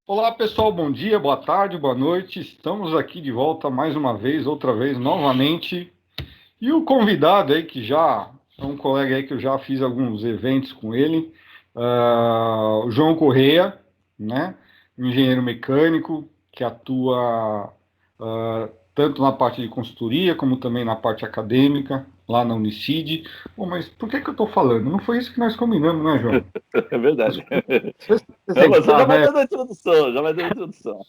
Olá pessoal, bom dia, boa tarde, boa noite. Estamos aqui de volta mais uma vez, outra vez, novamente. E o convidado aí, que já é um colega aí que eu já fiz alguns eventos com ele, o João Correia, né? Um engenheiro mecânico que atua tanto na parte de consultoria como também na parte acadêmica, lá na Unicid. Bom, mas por que eu estou falando? Não foi isso que nós combinamos, né, João? É verdade. Você Não, você já sentar, vai né? dando a introdução, já vai dando a introdução.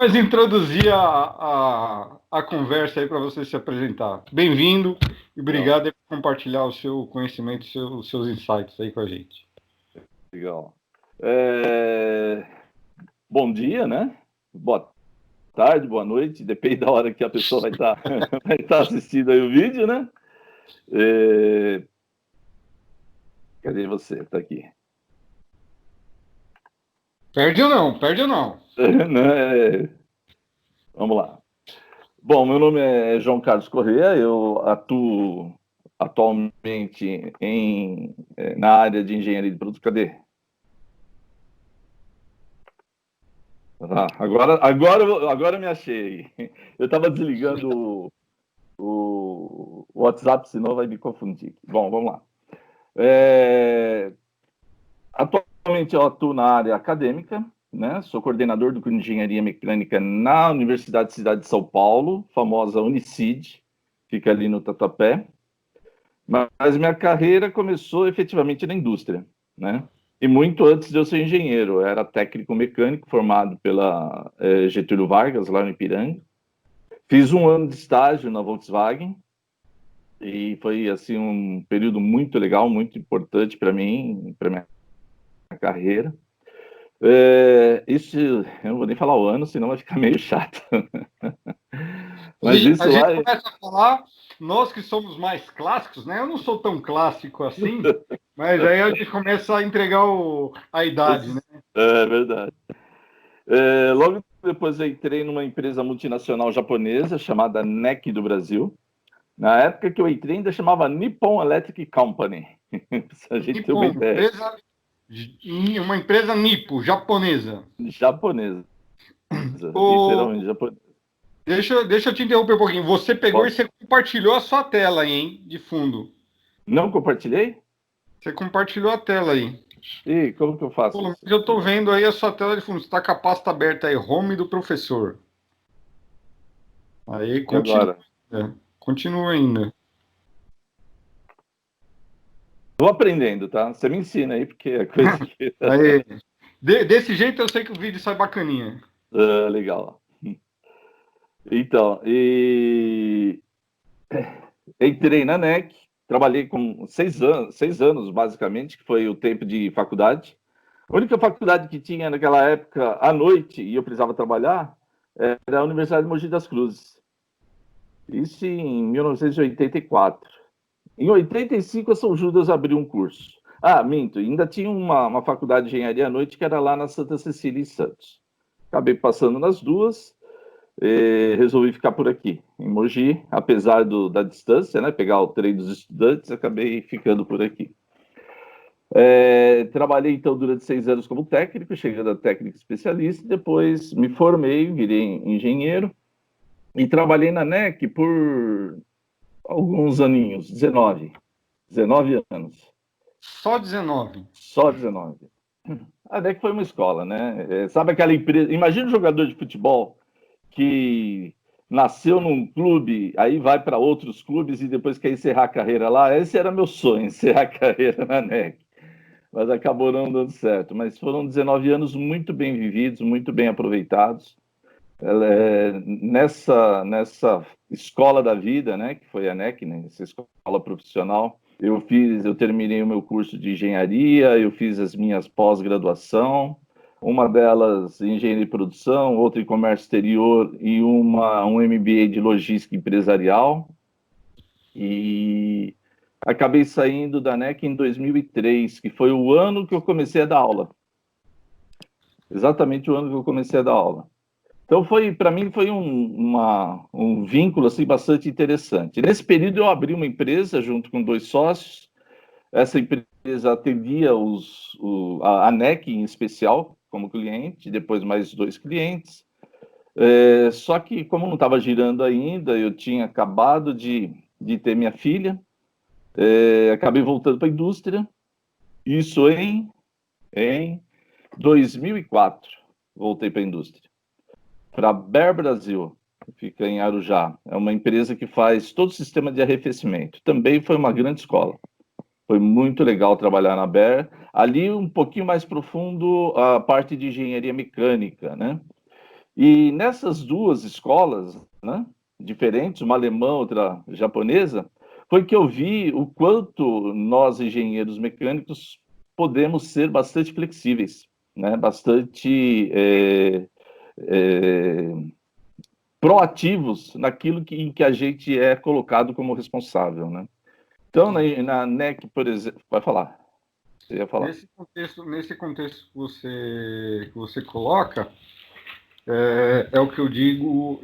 Mas introduzir a conversa aí para você se apresentar. Bem-vindo e Legal, obrigado por compartilhar o seu conhecimento, os seus insights aí com a gente. legal. É, Bom dia, né? Boa tarde, boa noite, depende da hora que a pessoa vai estar vai estar assistindo aí o vídeo, né? É, Cadê você? Tá aqui. Perde ou não? Perde ou não? Né? Vamos lá. Bom, meu nome é João Carlos Corrêa, eu atuo atualmente na área de engenharia de produtos. Cadê? Agora eu me achei. Eu estava desligando o WhatsApp, senão vai me confundir. Bom, vamos lá. Atualmente eu atuo na área acadêmica, né? Sou coordenador do curso de Engenharia Mecânica na Universidade Cidade de São Paulo, famosa Unicid, fica ali no Tatuapé. Mas minha carreira começou efetivamente na indústria, né? E muito antes de eu ser engenheiro, eu era técnico mecânico formado pela Getúlio Vargas, lá no Ipiranga. Fiz um ano de estágio na Volkswagen e foi assim um período muito legal, muito importante para mim, para minha carreira. Isso eu não vou nem falar o ano, senão vai ficar meio chato. Mas A isso gente lá, começa a falar, nós que somos mais clássicos, né? Eu não sou tão clássico assim, mas aí a gente começa a entregar a idade, né? é verdade. Logo depois eu entrei numa empresa multinacional japonesa chamada NEC do Brasil. Na época que eu entrei ainda chamava Nippon Electric Company. Se a gente ter uma Nippon, ideia. uma empresa nipo, japonesa. Japonesa, O, literalmente japonesa. deixa eu te interromper um pouquinho. Você pegou e Pode. você compartilhou a sua tela aí, hein, de fundo. Não compartilhei? Você compartilhou a tela aí. E como que eu faço Pelo menos isso? eu estou vendo aí a sua tela de fundo. Você está com a pasta aberta aí, home do professor. Aí E continua, agora? continua ainda. Tô aprendendo, tá? Você me ensina aí, porque é coisa que. Aí, desse jeito eu sei que o vídeo sai bacaninha. Legal. Então, entrei na NEC, trabalhei com 6 anos, basicamente, que foi o tempo de faculdade. A única faculdade que tinha naquela época à noite e eu precisava trabalhar era a Universidade de Mogi das Cruzes. Isso em 1984. Em 85, a São Judas abriu um curso. Ah, minto, ainda tinha uma faculdade de engenharia à noite que era lá na Santa Cecília, em Santos. Acabei passando nas duas, resolvi ficar por aqui, em Mogi, apesar da distância, né? Pegar o trem dos estudantes, acabei ficando por aqui. Trabalhei então durante 6 anos como técnico, chegando a técnico especialista, depois me formei, virei engenheiro e trabalhei na NEC por alguns aninhos, 19 anos, Só 19. só 19. A NEC foi uma escola, né? Sabe aquela empresa? Imagina um jogador de futebol que nasceu num clube, aí vai para outros clubes e depois quer encerrar a carreira lá. Esse era meu sonho, encerrar a carreira na NEC. Mas acabou não dando certo. Mas foram 19 anos muito bem vividos, muito bem aproveitados. Nessa escola da vida, né, que foi a NEC, né, essa escola profissional, eu terminei o meu curso de engenharia, eu fiz as minhas pós-graduação, uma delas em engenharia de produção, outra em comércio exterior e um MBA de logística empresarial. E acabei saindo da NEC em 2003, que foi o ano que eu comecei a dar aula. Exatamente o ano que eu comecei a dar aula. Então, para mim, foi um vínculo assim, bastante interessante. Nesse período, eu abri uma empresa junto com 2 sócios. Essa empresa atendia a NEC em especial, como cliente, depois mais 2 clientes. Só que, como não estava girando ainda, eu tinha acabado de ter minha filha, acabei voltando para a indústria, isso em 2004, voltei para a indústria, para a Ber Brasil, que fica em Arujá. É uma empresa que faz todo o sistema de arrefecimento. Também foi uma grande escola. Foi muito legal trabalhar na Ber. Ali, um pouquinho mais profundo, a parte de engenharia mecânica, né? E nessas 2 escolas, né, diferentes, uma alemã, outra japonesa, foi que eu vi o quanto nós, engenheiros mecânicos, podemos ser bastante flexíveis, né, bastante proativos naquilo em que a gente é colocado como responsável, né? Então, na NEC, por exemplo, vai falar. Você ia falar. Nesse contexto que você coloca, é o que eu digo,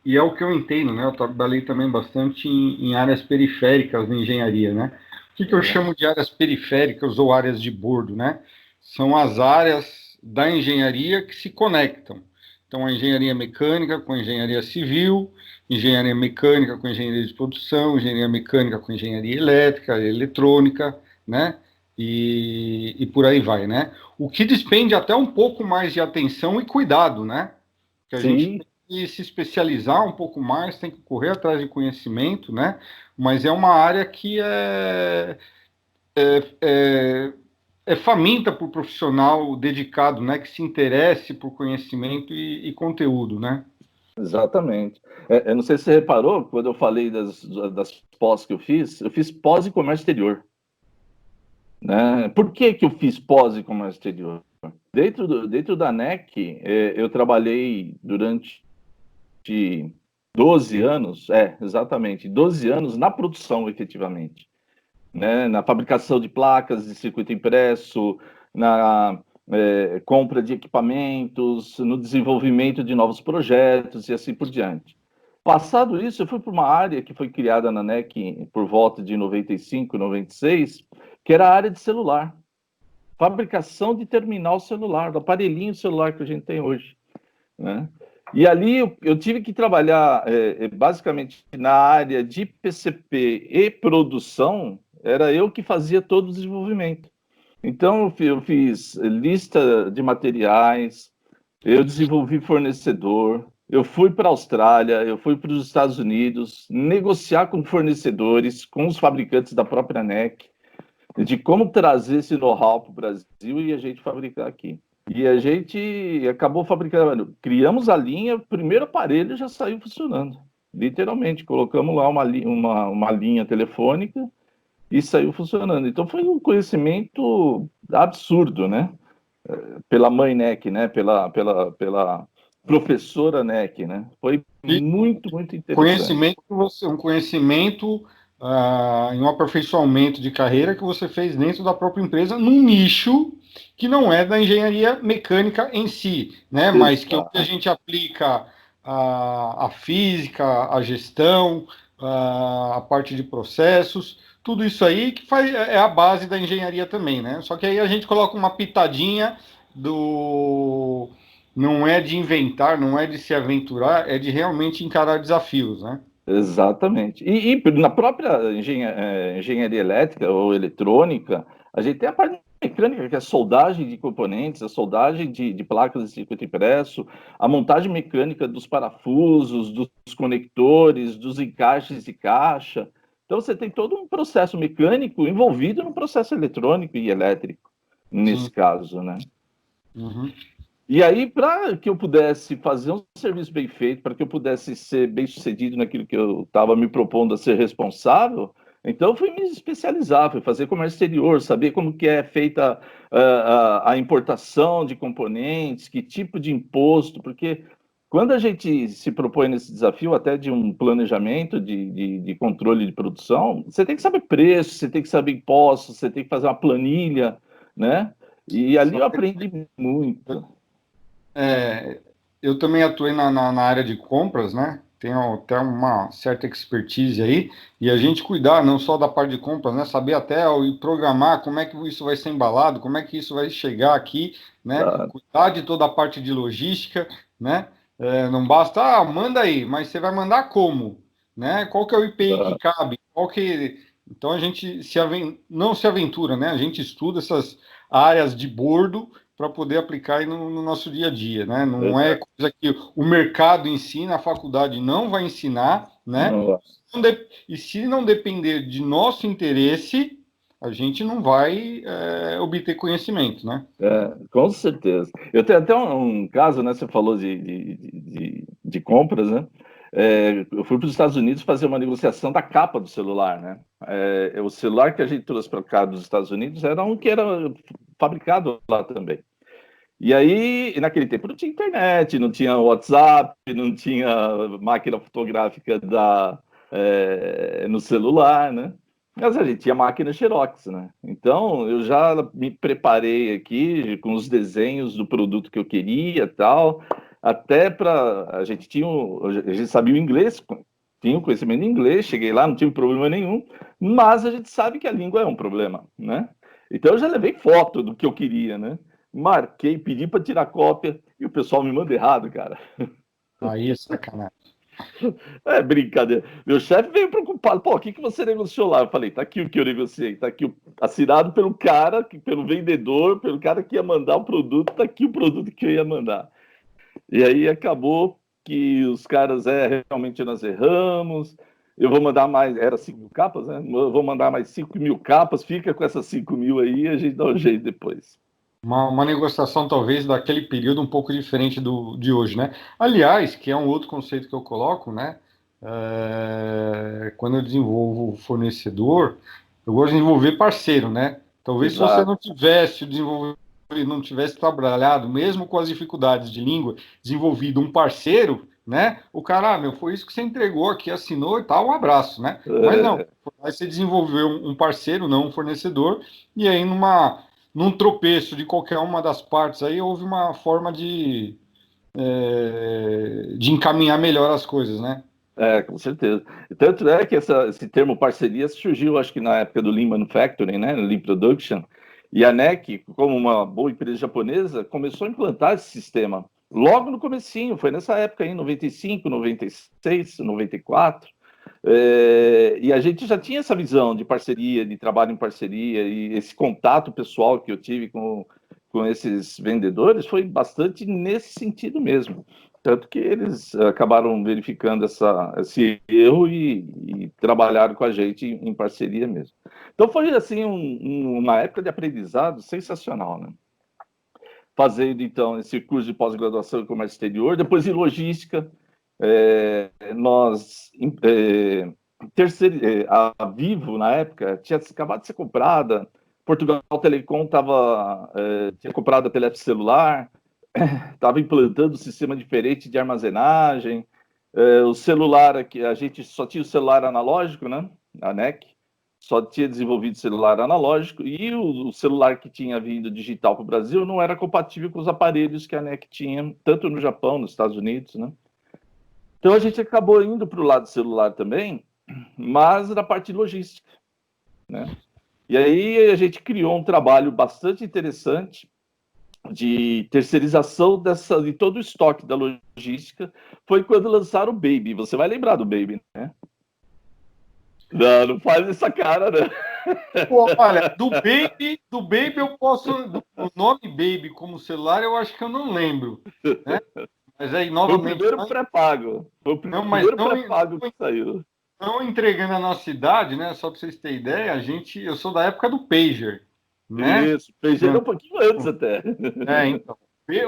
e é o que eu entendo, né? Eu trabalhei também bastante em áreas periféricas da engenharia, né? O que eu chamo de áreas periféricas ou áreas de bordo, né? São as áreas da engenharia que se conectam. Então, a engenharia mecânica com a engenharia civil, engenharia mecânica com engenharia de produção, engenharia mecânica com engenharia elétrica, eletrônica, né? E por aí vai, né? O que despende até um pouco mais de atenção e cuidado, né? Que a gente Sim. tem que se especializar um pouco mais, tem que correr atrás de conhecimento, né? Mas é uma área que é faminta por profissional dedicado, né? Que se interesse por conhecimento e conteúdo, né? Exatamente. Eu não sei se você reparou, quando eu falei das pós que eu fiz pós em comércio exterior. Né? Por que eu fiz pós em comércio exterior? Dentro da NEC, eu trabalhei durante 12 anos, exatamente, 12 anos na produção, efetivamente. Né? Na fabricação de placas de circuito impresso, na compra de equipamentos, no desenvolvimento de novos projetos e assim por diante. Passado isso, eu fui para uma área que foi criada na NEC por volta de 95, 96, que era a área de celular. Fabricação de terminal celular, do aparelhinho celular que a gente tem hoje. Né? E ali eu tive que trabalhar basicamente na área de PCP e produção, era eu que fazia todo o desenvolvimento. Então, eu fiz lista de materiais, eu desenvolvi fornecedor, eu fui para a Austrália, eu fui para os Estados Unidos, negociar com fornecedores, com os fabricantes da própria NEC, de como trazer esse know-how para o Brasil e a gente fabricar aqui. E a gente acabou fabricando, criamos a linha, o primeiro aparelho já saiu funcionando, literalmente, colocamos lá uma linha telefônica e saiu funcionando. Então foi um conhecimento absurdo, né? Pela mãe NEC, né? Pela professora NEC, né? Foi E muito, muito interessante. conhecimento, um conhecimento em um aperfeiçoamento de carreira que você fez dentro da própria empresa, num nicho que não é da engenharia mecânica em si, né? Mas que é onde a Exato. gente aplica a física, a gestão, a parte de processos, tudo isso aí que é a base da engenharia também, né? Só que aí a gente coloca uma pitadinha do não é de inventar, não é de se aventurar, é de realmente encarar desafios, né? Exatamente. E na própria engenharia elétrica ou eletrônica, a gente tem a parte mecânica, que é a soldagem de componentes, a soldagem de placas de circuito impresso, a montagem mecânica dos parafusos, dos conectores, dos encaixes de caixa. Então, você tem todo um processo mecânico envolvido no processo eletrônico e elétrico, nesse Sim. caso, né? Uhum. E aí, para que eu pudesse fazer um serviço bem feito, para que eu pudesse ser bem sucedido naquilo que eu estava me propondo a ser responsável, então eu fui me especializar, fui fazer comércio exterior, saber como que é feita a importação de componentes, que tipo de imposto, porque quando a gente se propõe nesse desafio até de um planejamento de controle de produção, você tem que saber preço, você tem que saber impostos, você tem que fazer uma planilha, né? E ali eu aprendi muito. Eu também atuei na área de compras, né? tem até uma certa expertise aí, e a gente cuidar não só da parte de compras, né? Saber até e programar como é que isso vai ser embalado, como é que isso vai chegar aqui, né? Tá, Cuidar de toda a parte de logística, né? Não basta, manda aí, mas você vai mandar como, né? Qual que é o IPI que tá. cabe? Qual que... Então a gente não se aventura, né? A gente estuda essas áreas de bordo para poder aplicar aí no nosso dia a dia, né? Não é Exato. coisa que o mercado ensina, a faculdade não vai ensinar, né? Não, E se não depender de nosso interesse, a gente não vai obter conhecimento, né? com certeza. Eu tenho até um caso, né? Você falou de compras, né? Eu fui para os Estados Unidos fazer uma negociação da capa do celular, né? O celular que a gente trouxe para cá dos Estados Unidos era um que era fabricado lá também. E aí, naquele tempo não tinha internet, não tinha WhatsApp, não tinha máquina fotográfica no celular, né? Mas a gente tinha máquina Xerox, né? Então, eu já me preparei aqui com os desenhos do produto que eu queria, tal, até para a gente sabia o inglês, tinha o conhecimento de inglês, cheguei lá, não tive problema nenhum, mas a gente sabe que a língua é um problema, né? Então, eu já levei foto do que eu queria, né? Marquei, pedi para tirar cópia e o pessoal me manda errado, cara. Aí é sacanagem. É brincadeira. Meu chefe veio preocupado. Pô, o que você negociou lá? Eu falei, tá aqui o que eu negociei. Tá aqui assinado pelo cara, pelo vendedor, pelo cara que ia mandar o produto. Tá aqui o produto que eu ia mandar. E aí acabou que os caras, realmente nós erramos. Eu vou mandar mais, era 5.000 capas, né? Eu vou mandar mais 5.000 capas. Fica com essas 5.000 aí e a gente dá um jeito depois. Uma negociação talvez daquele período um pouco diferente de hoje, né? Aliás, que é um outro conceito que eu coloco, né? Quando eu desenvolvo fornecedor, eu gosto de desenvolver parceiro, né? Talvez se você Exato. não tivesse desenvolvido, não tivesse trabalhado, mesmo com as dificuldades de língua, desenvolvido um parceiro, né? O cara, meu, foi isso que você entregou aqui, assinou e tal, um abraço, né? Mas não, aí você desenvolveu um parceiro, não um fornecedor, e aí num tropeço de qualquer uma das partes aí houve uma forma de encaminhar melhor as coisas, né? Com certeza. Tanto é que esse termo parceria surgiu, acho que na época do Lean Manufacturing, né, Lean Production, e a NEC, como uma boa empresa japonesa, começou a implantar esse sistema. Logo no comecinho, foi nessa época aí, 95, 96, 94, e a gente já tinha essa visão de parceria, de trabalho em parceria, e esse contato pessoal que eu tive com esses vendedores foi bastante nesse sentido mesmo. Tanto que eles acabaram verificando esse erro e trabalharam com a gente em parceria mesmo. Então foi assim uma época de aprendizado sensacional, né? Fazendo então esse curso de pós-graduação em comércio exterior, depois em logística, nós a Vivo na época tinha acabado de ser comprada, Portugal Telecom tinha comprado a Telef Celular, estava implantando um sistema diferente de armazenagem. O celular aqui, a gente só tinha o celular analógico, né? A NEC só tinha desenvolvido celular analógico e o celular que tinha vindo digital para o Brasil não era compatível com os aparelhos que a NEC tinha, tanto no Japão, nos Estados Unidos, né? Então a gente acabou indo para o lado celular também, mas na parte de logística, né? E aí a gente criou um trabalho bastante interessante de terceirização de todo o estoque da logística, foi quando lançaram o Baby. Você vai lembrar do Baby, né? Não, não faz essa cara, né? Pô, olha, do Baby eu posso, o nome Baby como celular eu acho que eu não lembro, né? Mas aí Foi o novamente, primeiro pré-pago. Foi o não, mas primeiro pré-pago que saiu. não entregando a nossa idade, né? Só para vocês terem ideia, eu sou da época do pager, né? Isso, PG um pouquinho antes até. Então,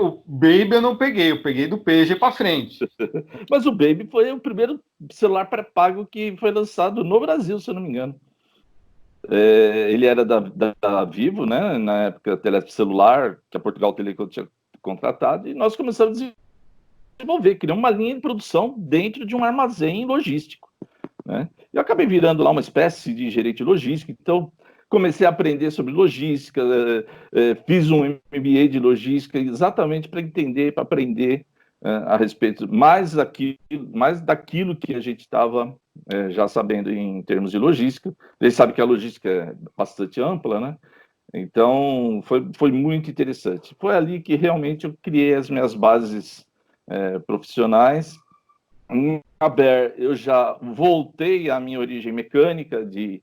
o Baby eu não peguei, eu peguei do pager para frente. Mas o Baby foi o primeiro celular pré-pago que foi lançado no Brasil, se eu não me engano. Ele era da Vivo, né? Na época, telefone celular, que a Portugal Telecom tinha contratado, e nós começamos a desenvolver, criar uma linha de produção dentro de um armazém logístico, né? Eu acabei virando lá uma espécie de gerente logístico, então comecei a aprender sobre logística, fiz um MBA de logística exatamente para entender, para aprender a respeito mais daquilo que a gente estava já sabendo em termos de logística. Eles sabem que a logística é bastante ampla, né? Então, foi muito interessante. Foi ali que realmente eu criei as minhas bases profissionais. Em Aber, eu já voltei à minha origem mecânica, de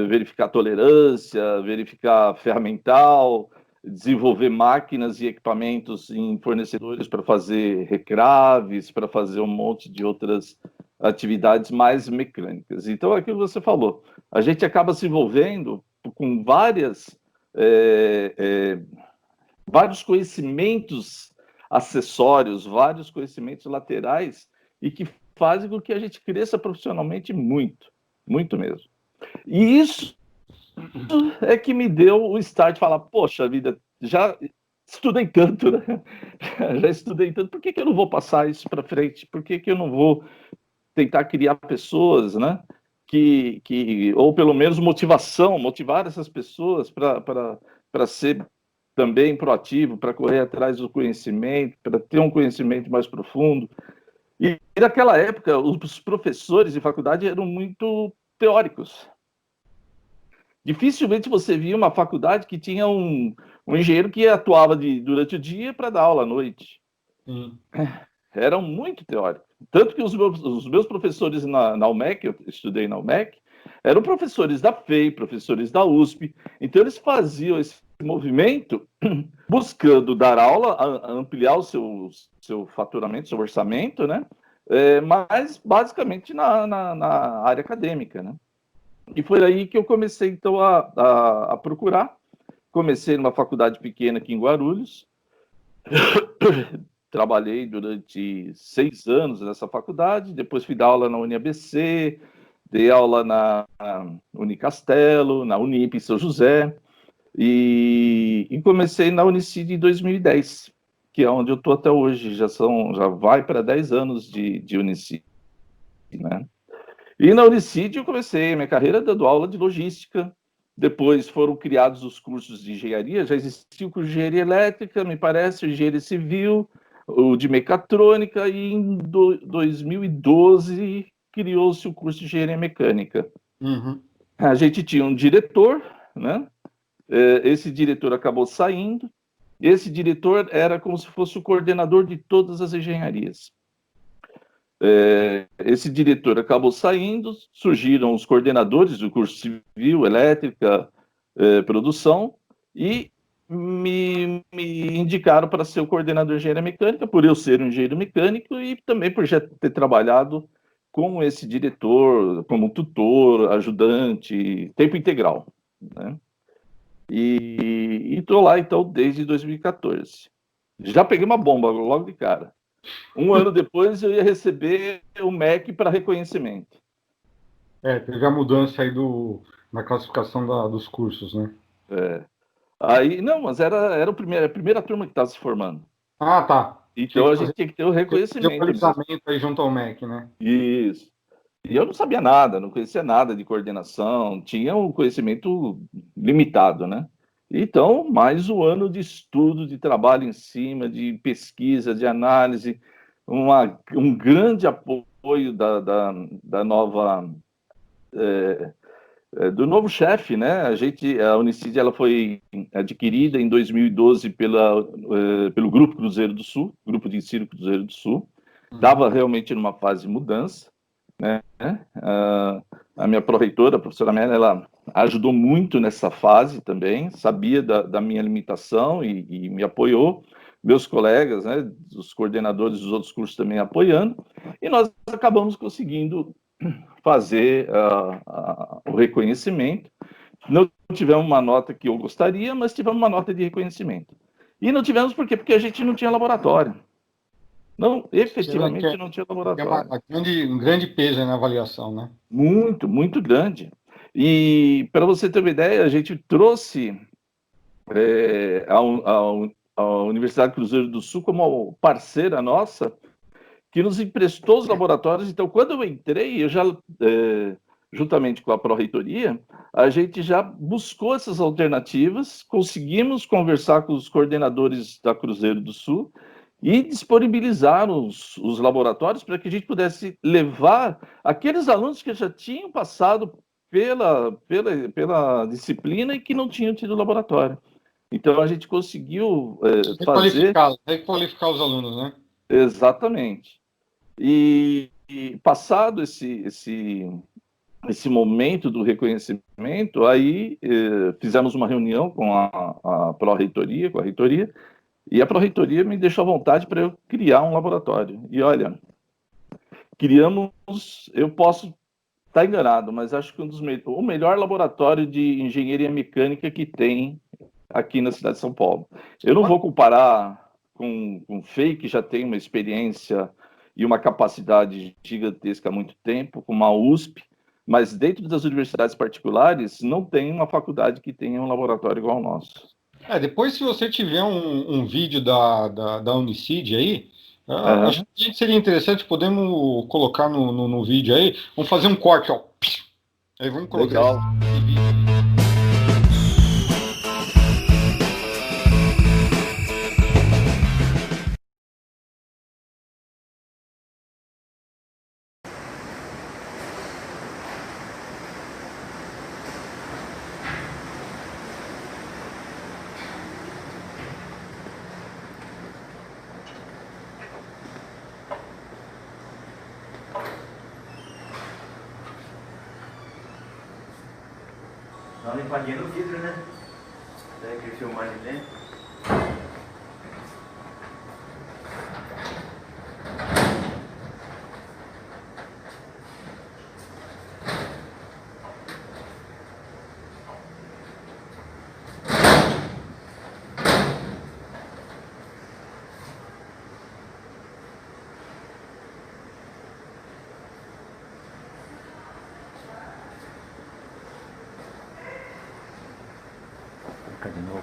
verificar tolerância, verificar ferramental, desenvolver máquinas e equipamentos em fornecedores para fazer recraves, para fazer um monte de outras atividades mais mecânicas. Então, é aquilo que você falou, a gente acaba se envolvendo com vários conhecimentos acessórios, vários conhecimentos laterais e que fazem com que a gente cresça profissionalmente muito, muito mesmo. E isso é que me deu o start de falar, poxa vida, já estudei tanto, né? Já estudei tanto, por que eu não vou passar isso para frente? Por que eu não vou tentar criar pessoas, né? Ou pelo menos motivar essas pessoas para ser também proativo, para correr atrás do conhecimento, para ter um conhecimento mais profundo. E naquela época, os professores de faculdade eram muito teóricos. Dificilmente você via uma faculdade que tinha um engenheiro que atuava durante o dia para dar aula à noite. Eram muito teóricos. Tanto que os meus professores na UMEC, eu estudei na UMEC, eram professores da FEI, professores da USP. Então, eles faziam esse movimento buscando dar aula, ampliar o seu faturamento, seu orçamento, né? Mas basicamente na área acadêmica, né? E foi aí que eu comecei, então, a procurar. Comecei numa faculdade pequena aqui em Guarulhos. Trabalhei durante 6 anos nessa faculdade, depois fui dar aula na UniABC, dei aula na Unicastelo, na Unip em São José, e comecei na Unicid em 2010, que é onde eu estou até hoje, já vai para 10 anos de Unicid, né? E na Unicid eu comecei a minha carreira dando aula de logística, depois foram criados os cursos de engenharia, já existia o curso de engenharia elétrica, me parece, engenharia civil, o de mecatrônica, e em 2012 criou-se o curso de engenharia mecânica. Uhum. A gente tinha um diretor, né? Esse diretor acabou saindo, esse diretor era como se fosse o coordenador de todas as engenharias. Esse diretor acabou saindo, surgiram os coordenadores do curso civil, elétrica, produção, e me indicaram para ser o coordenador de engenharia mecânica, por eu ser um engenheiro mecânico e também por já ter trabalhado com esse diretor como tutor, ajudante, tempo integral, né? E estou lá, então, desde 2014. Já peguei uma bomba logo de cara. 1 ano depois eu ia receber o MEC para reconhecimento. Teve a mudança aí na classificação dos cursos, né? Aí, não, mas era a primeira turma que estava se formando. Ah, tá. Então a gente tinha que ter o reconhecimento. Atualizamento aí junto ao MEC, né? Isso. E eu não sabia nada, não conhecia nada de coordenação, tinha um conhecimento limitado, né? Então, mais um ano de estudo, de trabalho em cima, de pesquisa, de análise, um grande apoio da nova do novo chefe, né? A Unicid ela foi adquirida em 2012 pelo Grupo Cruzeiro do Sul, Grupo de Ensino Cruzeiro do Sul. Estava realmente numa fase de mudança, né? A minha pró-reitora, a professora Amélia, ela ajudou muito nessa fase também, sabia da minha limitação e me apoiou. Meus colegas, né, os coordenadores dos outros cursos também apoiando, e nós acabamos conseguindo fazer o reconhecimento. Não tivemos uma nota que eu gostaria, mas tivemos uma nota de reconhecimento. E não tivemos por quê? Porque a gente não tinha laboratório. Não, efetivamente não tinha laboratório. Um grande peso na avaliação, né? Muito, muito grande. E, para você ter uma ideia, a gente trouxe a Universidade Cruzeiro do Sul como parceira nossa, que nos emprestou os laboratórios. Então, quando eu entrei, eu já, juntamente com a pró-reitoria, a gente já buscou essas alternativas, conseguimos conversar com os coordenadores da Cruzeiro do Sul, e disponibilizar os laboratórios para que a gente pudesse levar aqueles alunos que já tinham passado pela disciplina e que não tinham tido laboratório. Então, a gente conseguiu fazer... Requalificar os alunos, né? Exatamente. E passado esse momento do reconhecimento, aí fizemos uma reunião com a Pró-Reitoria, com a reitoria, e a Pró-Reitoria me deixou à vontade para eu criar um laboratório. E olha, criamos, eu posso estar enganado, mas acho que o melhor laboratório de engenharia mecânica que tem aqui na cidade de São Paulo. Eu não vou comparar com o FEI, que já tem uma experiência e uma capacidade gigantesca há muito tempo, com uma USP, mas dentro das universidades particulares não tem uma faculdade que tenha um laboratório igual ao nosso. Depois, se você tiver um vídeo da Unicid aí, acho que seria interessante, podemos colocar no vídeo aí, vamos fazer um corte, ó. Aí vamos colocar Legal. esse vídeo aí. Dá uma limpadinha no vidro, né? Daí aquele filmar de dentro. De novo.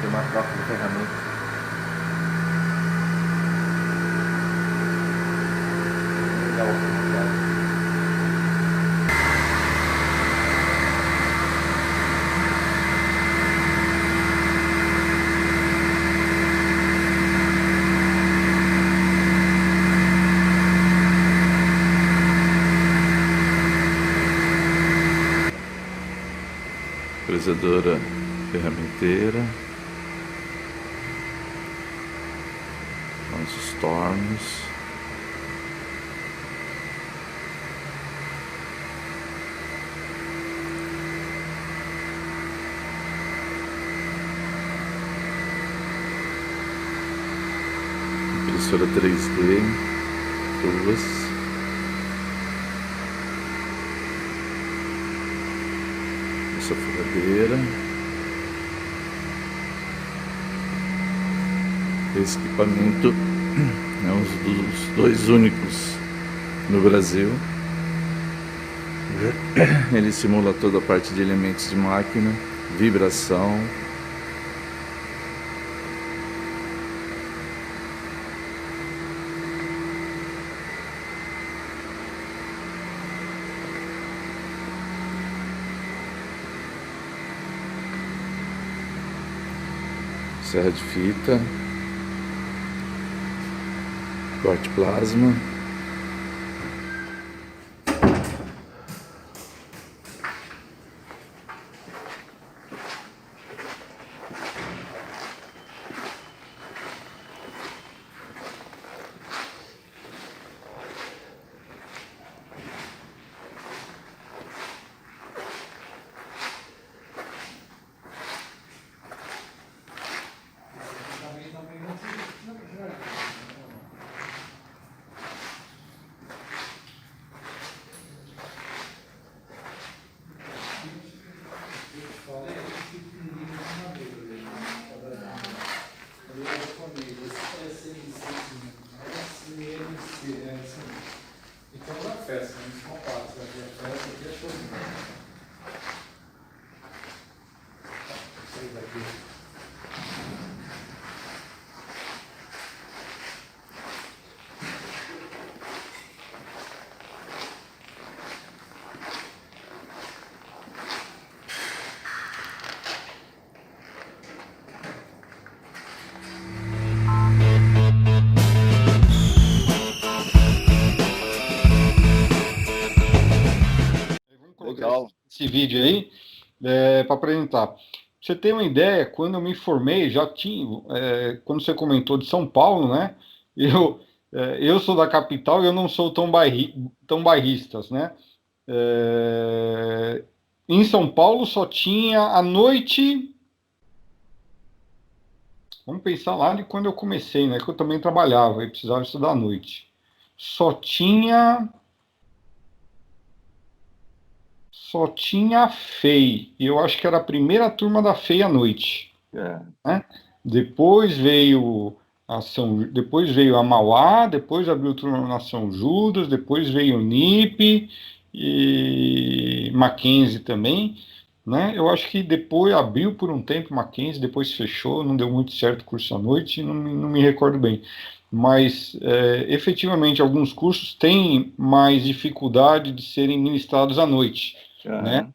Tem uma troca de ferramentas. Fresadora ferramenteira, os Storms, impressora 3D, duas. nossa furadeira. Esse equipamento é um dos 2 únicos no Brasil. Ele simula toda a parte de elementos de máquina, vibração. Serra de fita, corte plasma. Legal. Esse vídeo aí para apresentar. Pra você ter uma ideia, quando eu me formei, já tinha, quando você comentou de São Paulo, né? Eu sou da capital e eu não sou tão bairristas, né? Em São Paulo só tinha à noite. Vamos pensar lá de quando eu comecei, né? Que eu também trabalhava e precisava estudar à noite. Só tinha a FEI, e eu acho que era a primeira turma da FEI à noite. Né? Depois veio a Mauá, depois abriu turma na São Judas, depois veio o NIP e Mackenzie também. Né? Eu acho que depois abriu por um tempo Mackenzie, depois fechou, não deu muito certo o curso à noite, não me recordo bem. Mas, efetivamente, alguns cursos têm mais dificuldade de serem ministrados à noite. Né?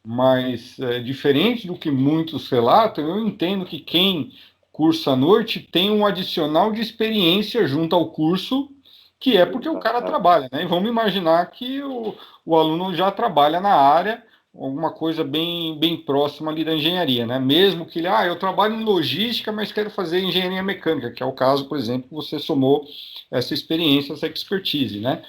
Mas, diferente do que muitos relatam, eu entendo que quem cursa à noite tem um adicional de experiência junto ao curso, que é porque o cara trabalha, né? E vamos imaginar que o aluno já trabalha na área, alguma coisa bem próxima ali da engenharia, né? Mesmo que ele, eu trabalho em logística, mas quero fazer engenharia mecânica, que é o caso, por exemplo, que você somou essa experiência, essa expertise, né?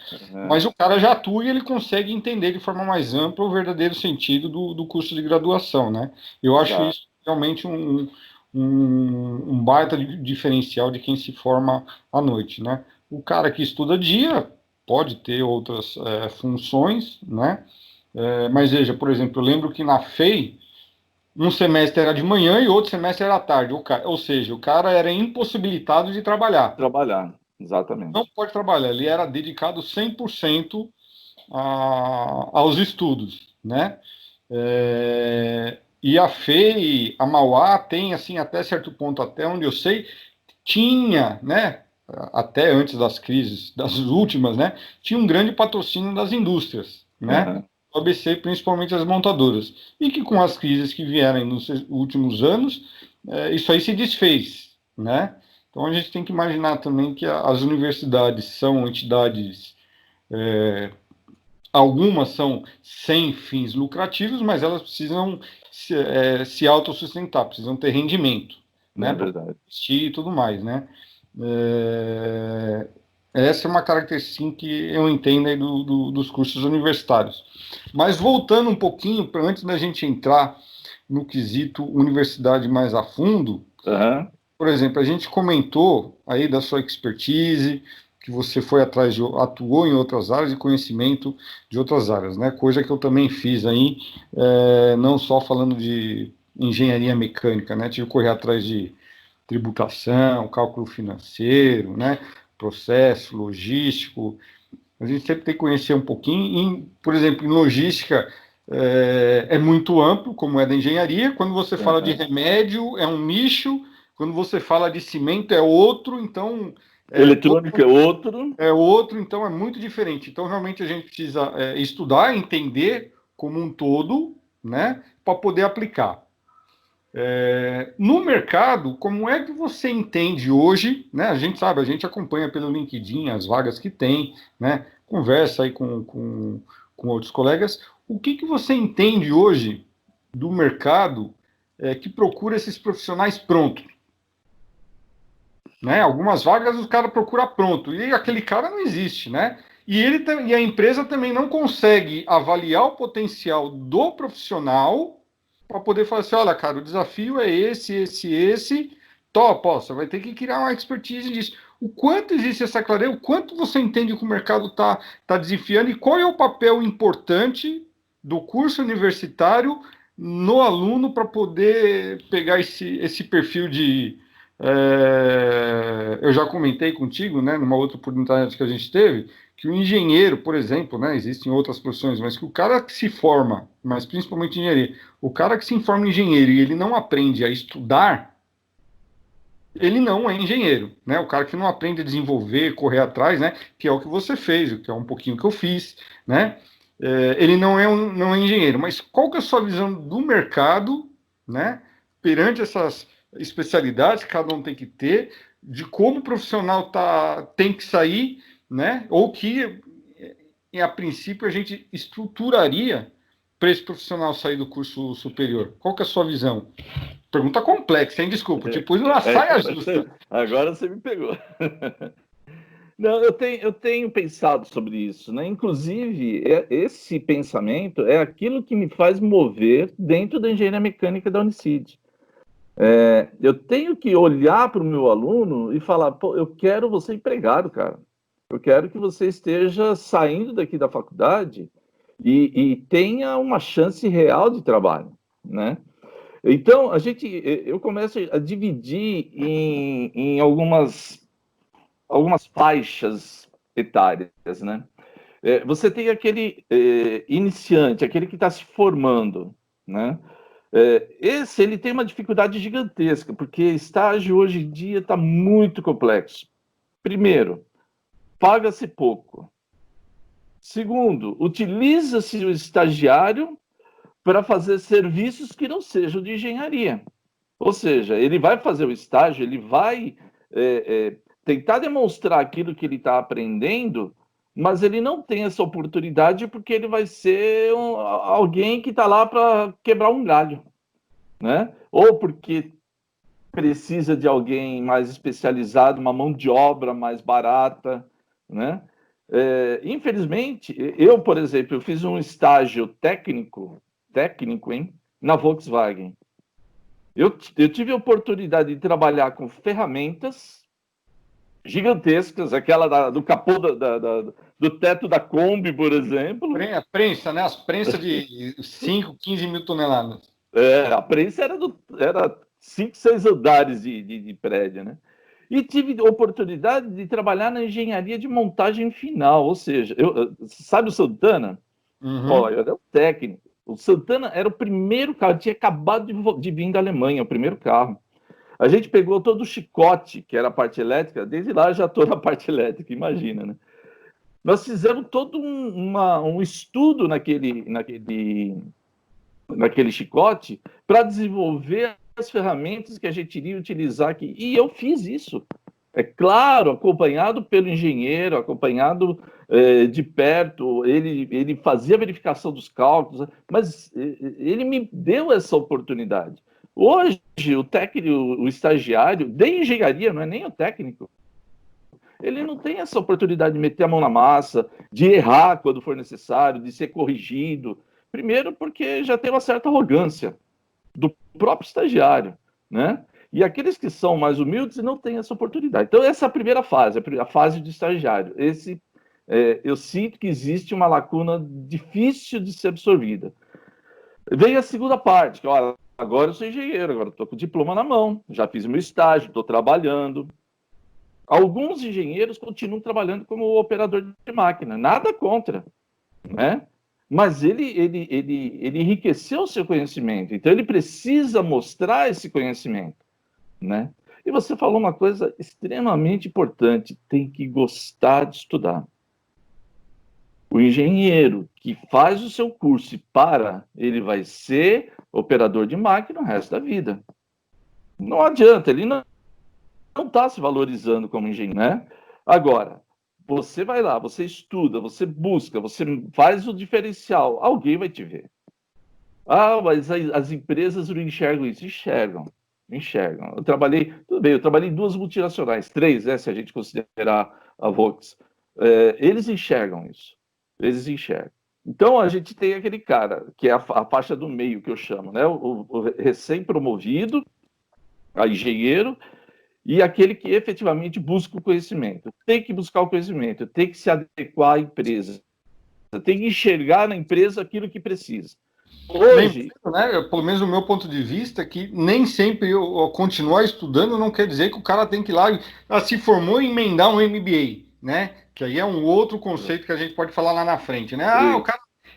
Mas o cara já atua e ele consegue entender de forma mais ampla o verdadeiro sentido do curso de graduação, né? Eu acho isso realmente um baita diferencial de quem se forma à noite, né? O cara que estuda dia pode ter outras funções, né? Mas veja, por exemplo, eu lembro que na FEI, um semestre era de manhã e outro semestre era à tarde. Ou seja, o cara era impossibilitado de trabalhar. Trabalhar, exatamente. Não pode trabalhar, ele era dedicado 100% aos estudos, né? E a FEI, a Mauá tem, assim, até certo ponto, até onde eu sei, tinha, né? Até antes das crises, das últimas, né? Tinha um grande patrocínio das indústrias, né? O ABC, principalmente as montadoras. E que com as crises que vieram nos últimos anos, isso aí se desfez, né? Então a gente tem que imaginar também que as universidades são entidades, algumas são sem fins lucrativos, mas elas precisam se autossustentar, precisam ter rendimento, né? Para investir e tudo mais, né? Essa é uma característica que eu entendo aí dos cursos universitários. Mas voltando um pouquinho, antes da gente entrar no quesito universidade mais a fundo, por exemplo, a gente comentou aí da sua expertise, que você foi atrás, atuou em outras áreas e conhecimento de outras áreas, né? Coisa que eu também fiz aí, não só falando de engenharia mecânica, né? Tive que correr atrás de tributação, cálculo financeiro, né? Processo, logístico. A gente sempre tem que conhecer um pouquinho. Por exemplo, em logística é muito amplo, como é da engenharia. Quando você fala de remédio, é um nicho. Quando você fala de cimento, é outro. Então, eletrônica é outro. Então, é muito diferente. Então, realmente, a gente precisa estudar, entender como um todo, né, para poder aplicar. No mercado, como é que você entende hoje, né? A gente sabe, a gente acompanha pelo LinkedIn as vagas que tem, né? Conversa aí com outros colegas. O que você entende hoje do mercado que procura esses profissionais prontos? Né? Algumas vagas o cara procura pronto, e aquele cara não existe, né? E a empresa também não consegue avaliar o potencial do profissional para poder falar assim, olha, cara, o desafio é esse, topa, você vai ter que criar uma expertise disso. O quanto existe essa clareza, o quanto você entende que o mercado tá desafiando e qual é o papel importante do curso universitário no aluno para poder pegar esse perfil de... eu já comentei contigo, né, numa outra oportunidade que a gente teve, que o engenheiro, por exemplo, né, existem outras profissões, mas que o cara que se forma, mas principalmente engenharia, o cara que se informa em engenheiro e ele não aprende a estudar, ele não é engenheiro, né? O cara que não aprende a desenvolver, correr atrás, né? Que é o que você fez, que é um pouquinho que eu fiz, né? Ele não é engenheiro. Mas qual que é a sua visão do mercado, né? Perante essas especialidades que cada um tem que ter, de como o profissional tem que sair, né? Ou que, a princípio, a gente estruturaria para esse profissional sair do curso superior. Qual que é a sua visão? Pergunta complexa, hein? Desculpa, te pus na saia justa. Agora você me pegou. Não, eu tenho pensado sobre isso, né? Inclusive, esse pensamento é aquilo que me faz mover dentro da engenharia mecânica da Unicid. Eu tenho que olhar para o meu aluno e falar, pô, eu quero você empregado, cara. Eu quero que você esteja saindo daqui da faculdade e tenha uma chance real de trabalho, né? Então, eu começo a dividir em algumas faixas etárias, né? Você tem aquele iniciante, aquele que está se formando, né? Esse ele tem uma dificuldade gigantesca, porque estágio hoje em dia está muito complexo. Primeiro, paga-se pouco. Segundo, utiliza-se o estagiário para fazer serviços que não sejam de engenharia. Ou seja, ele vai fazer o estágio, ele vai tentar demonstrar aquilo que ele está aprendendo, mas ele não tem essa oportunidade porque ele vai ser alguém que está lá para quebrar um galho, né? Ou porque precisa de alguém mais especializado, uma mão de obra mais barata, né? Infelizmente, eu, por exemplo, eu fiz um estágio técnico, hein, na Volkswagen. Eu tive a oportunidade de trabalhar com ferramentas gigantescas, aquela do capô do teto da Kombi, por exemplo. Prensa, né? As prensas de 5, 15 mil toneladas. A prensa era 5, 6 andares de prédio, né? E tive a oportunidade de trabalhar na engenharia de montagem final, ou seja, sabe o Santana? Uhum. Eu era o técnico. O Santana era o primeiro carro, tinha acabado de vir da Alemanha, o primeiro carro. A gente pegou todo o chicote, que era a parte elétrica, desde lá já estou na parte elétrica, imagina, né? Nós fizemos todo um estudo naquele chicote para desenvolver as ferramentas que a gente iria utilizar aqui. E eu fiz isso. É claro, acompanhado pelo engenheiro, acompanhado de perto, ele fazia a verificação dos cálculos, mas ele me deu essa oportunidade. Hoje, o técnico, o estagiário de engenharia, não é nem o técnico, ele não tem essa oportunidade de meter a mão na massa, de errar quando for necessário, de ser corrigido. Primeiro, porque já tem uma certa arrogância do próprio estagiário, né? E aqueles que são mais humildes não têm essa oportunidade. Então, essa é a primeira fase, a fase de estagiário. Eu sinto que existe uma lacuna difícil de ser absorvida. Vem a segunda parte, que, olha, agora eu sou engenheiro, agora estou com o diploma na mão, já fiz meu estágio, estou trabalhando. Alguns engenheiros continuam trabalhando como operador de máquina, nada contra, né? Mas ele enriqueceu o seu conhecimento, então ele precisa mostrar esse conhecimento, né? E você falou uma coisa extremamente importante, tem que gostar de estudar. O engenheiro que faz o seu curso e para, ele vai ser operador de máquina o resto da vida. Não adianta, ele não está se valorizando como engenheiro, né? Agora, você vai lá, você estuda, você busca, você faz o diferencial, alguém vai te ver. Ah, mas as empresas não enxergam isso. Enxergam. Tudo bem, eu trabalhei em 2 multinacionais, 3, se a gente considerar a Vox. Eles enxergam isso. Eles enxergam. Então, a gente tem aquele cara, que é a faixa do meio, que eu chamo, né? O recém-promovido, a engenheiro, e aquele que efetivamente busca o conhecimento. Tem que buscar o conhecimento, tem que se adequar à empresa, tem que enxergar na empresa aquilo que precisa. Hoje, né, pelo menos do meu ponto de vista, que nem sempre eu continuar estudando não quer dizer que o cara tem que ir lá se formou e emendar um MBA, né? Que aí é um outro conceito que a gente pode falar lá na frente, né?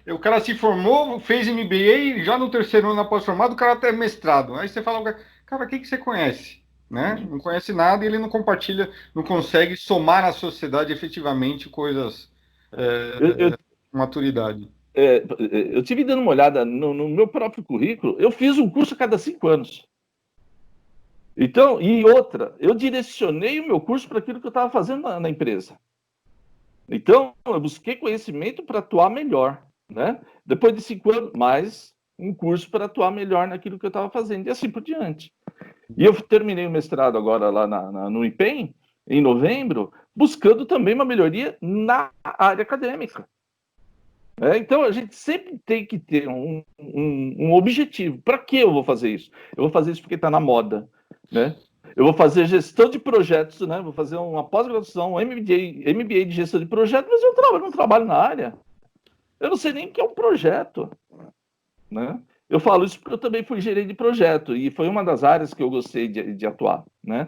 O cara se formou, fez MBA e já no terceiro ano após formado, o cara até mestrado. Aí você fala, cara, o que você conhece? Né? Não conhece nada e ele não compartilha, não consegue somar na sociedade efetivamente coisas maturidade. Eu tive dando uma olhada no meu próprio currículo, eu fiz um curso a cada 5 anos. Então, e outra, eu direcionei o meu curso para aquilo que eu estava fazendo na empresa. Então, eu busquei conhecimento para atuar melhor, né? Depois de 5 anos, mais um curso para atuar melhor naquilo que eu estava fazendo, e assim por diante. E eu terminei o mestrado agora lá no IPEM, em novembro, buscando também uma melhoria na área acadêmica. Então, a gente sempre tem que ter um objetivo. Para que eu vou fazer isso? Eu vou fazer isso porque está na moda, né? Eu vou fazer gestão de projetos, né? Vou fazer uma pós-graduação, um MBA de gestão de projetos, mas eu não trabalho na área. Eu não sei nem o que é um projeto, né? Eu falo isso porque eu também fui gerente de projeto e foi uma das áreas que eu gostei de atuar, né?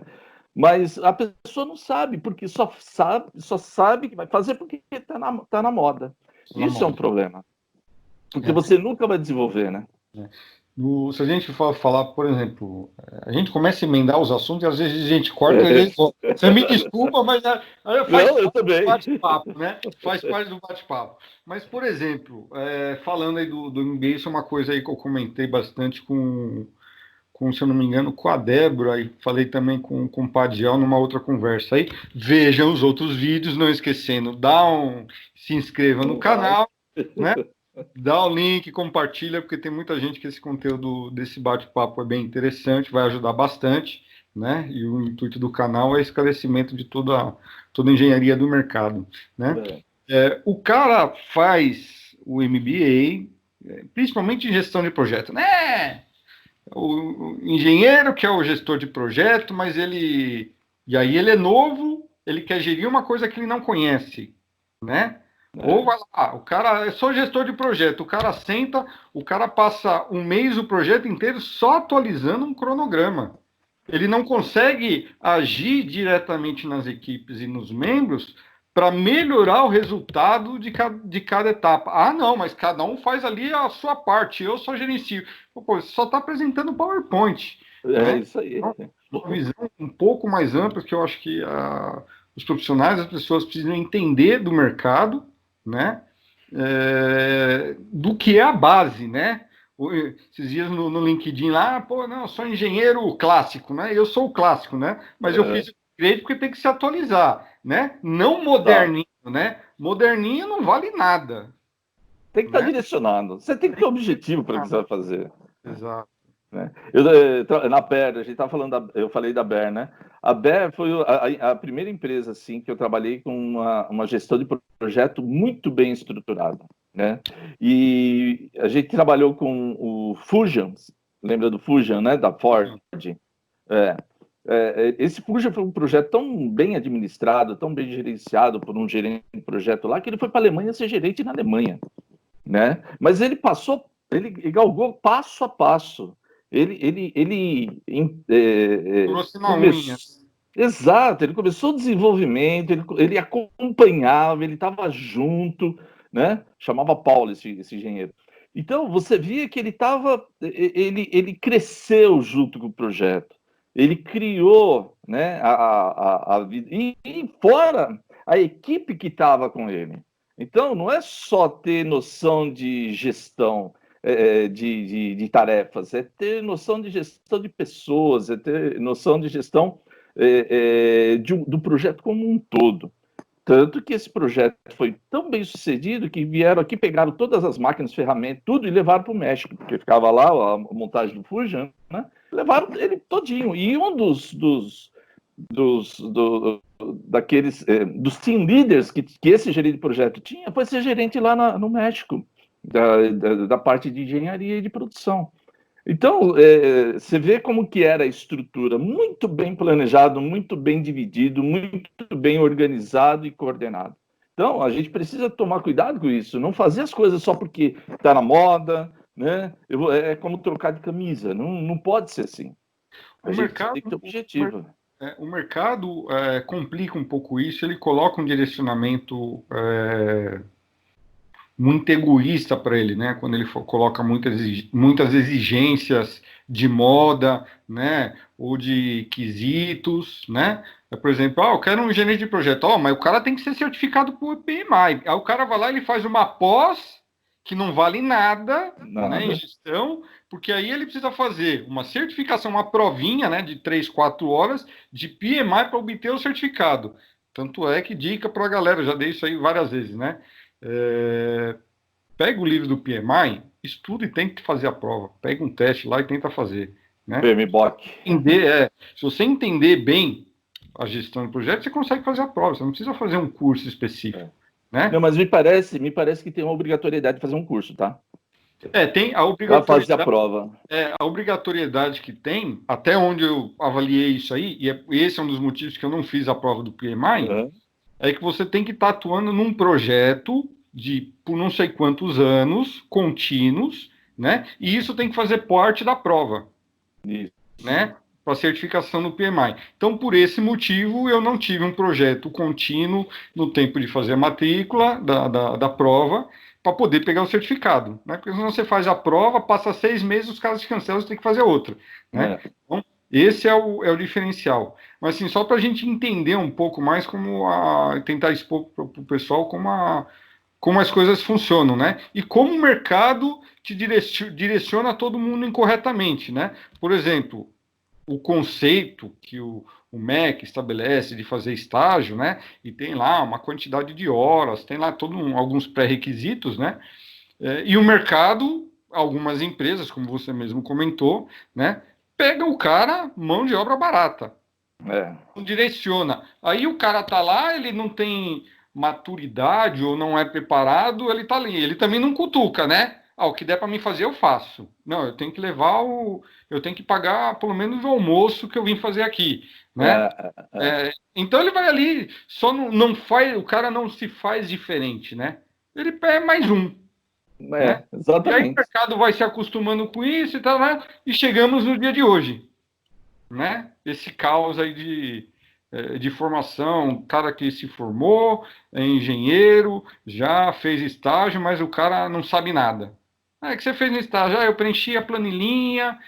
Mas a pessoa não sabe, porque só sabe que vai fazer porque tá na moda. Isso é um problema. Porque você nunca vai desenvolver, né? Se a gente for falar, por exemplo, a gente começa a emendar os assuntos e às vezes a gente corta, às vezes, você me desculpa, mas faz eu também. bate-papo, né? Faz parte do bate-papo. Mas, por exemplo, falando aí do MBA, isso é uma coisa aí que eu comentei bastante se eu não me engano, com a Débora, e falei também com o Padiel numa outra conversa aí. Vejam os outros vídeos, não esquecendo, se inscreva no canal, né? Dá o link, compartilha, porque tem muita gente que esse conteúdo desse bate-papo é bem interessante, vai ajudar bastante, né? E o intuito do canal é esclarecimento de toda a engenharia do mercado, né? O cara faz o MBA, principalmente em gestão de projeto, né? O engenheiro que é o gestor de projeto, mas e aí ele é novo, ele quer gerir uma coisa que ele não conhece, né? Ou vai lá, o cara é só gestor de projeto, o cara senta, o cara passa um mês o projeto inteiro só atualizando um cronograma. Ele não consegue agir diretamente nas equipes e nos membros para melhorar o resultado de cada etapa. Ah, não, mas cada um faz ali a sua parte, eu só gerencio. Pô, você só está apresentando PowerPoint. Né? Isso aí. Uma visão um pouco mais ampla, que eu acho que os profissionais, as pessoas precisam entender do mercado, né? Do que é a base, né? Esses dias no LinkedIn lá, não, eu sou engenheiro clássico, né? Eu sou o clássico, né? Mas eu fiz o direito porque tem que se atualizar, né? Não moderninho, né? Moderninho não vale nada. Tem que estar direcionado. Você tem que ter objetivo para o que você vai fazer. Exato. Né? Na BER, a gente estava falando, eu falei da BER, né? A BER foi a primeira empresa assim, que eu trabalhei com uma gestão de projeto muito bem estruturada, né? E a gente trabalhou com o Fusion, lembra do Fusion, né? Da Ford. Esse Fuja foi um projeto tão bem administrado, tão bem gerenciado por um gerente de projeto lá, que ele foi para a Alemanha ser gerente na Alemanha, né? Mas ele galgou passo a passo. Trouxe na unha. Exato, ele começou o desenvolvimento, ele acompanhava, ele estava junto, né? Chamava Paulo esse engenheiro. Então, você via que ele cresceu junto com o projeto, ele criou, né, a vida, e fora a equipe que estava com ele. Então, não é só ter noção de gestão de tarefas, é ter noção de gestão de pessoas, é ter noção de gestão do projeto como um todo. Tanto que esse projeto foi tão bem sucedido que vieram aqui, pegaram todas as máquinas, ferramentas, tudo e levaram para o México, porque ficava lá a montagem do Fuja, né? Levaram ele todinho. E um dos team leaders que esse gerente de projeto tinha foi ser gerente lá no México, da parte de engenharia e de produção. Então, você vê como que era a estrutura, muito bem planejado, muito bem dividido, muito bem organizado e coordenado. Então, a gente precisa tomar cuidado com isso, não fazer as coisas só porque está na moda, né? É como trocar de camisa, não pode ser assim. A gente tem que ter objetivo. O mercado complica um pouco isso, ele coloca um direcionamento muito egoísta para ele, né? Quando ele coloca muitas exigências de moda, né? Ou de quesitos, né? Por exemplo, eu quero um gerente de projeto, mas o cara tem que ser certificado por PMI. Aí o cara vai lá e ele faz uma pós que não vale nada, né, em gestão, porque aí ele precisa fazer uma certificação, uma provinha, né, de 3, 4 horas de PMI para obter o certificado. Tanto é que dica para a galera, já dei isso aí várias vezes, né? Pega o livro do PMI, estuda e tenta fazer a prova. Pega um teste lá e tenta fazer. Né? PMBOK. Se você entender bem a gestão do projeto, você consegue fazer a prova. Você não precisa fazer um curso específico. Né? Não, mas me parece que tem uma obrigatoriedade de fazer um curso, tá? Tem a obrigatoriedade. Para fazer a prova. A obrigatoriedade que tem, até onde eu avaliei isso aí, e esse é um dos motivos que eu não fiz a prova do PMI, é que você tem que estar atuando num projeto por não sei quantos anos, contínuos, né? E isso tem que fazer parte da prova, né? Para certificação no PMI. Então, por esse motivo, eu não tive um projeto contínuo no tempo de fazer a matrícula da prova, para poder pegar o certificado, né? Porque senão você faz a prova, passa 6 meses, os caras se cancelam, você tem que fazer outra, né? Então, esse é o diferencial. Mas, assim, só para a gente entender um pouco mais tentar expor para o pessoal como as coisas funcionam, né? E como o mercado te direciona todo mundo incorretamente, né? Por exemplo, o conceito que o MEC estabelece de fazer estágio, né? E tem lá uma quantidade de horas, tem lá alguns pré-requisitos, né? E o mercado, algumas empresas, como você mesmo comentou, né? Pega o cara, mão de obra barata. Não direciona. Aí o cara tá lá, ele não tem maturidade ou não é preparado, ele tá ali. Ele também não cutuca, né? O que der para mim fazer, eu faço. Não, eu tenho que eu tenho que pagar pelo menos o almoço que eu vim fazer aqui, né? Então ele vai ali, só não faz, o cara não se faz diferente, né? Ele é mais um. Né? Exatamente. E aí o mercado vai se acostumando com isso e tal, né? E chegamos no dia de hoje, né? Esse caos aí de formação, cara que se formou, é engenheiro, já fez estágio, mas o cara não sabe nada. O que você fez no estágio? Eu preenchi a planilhinha,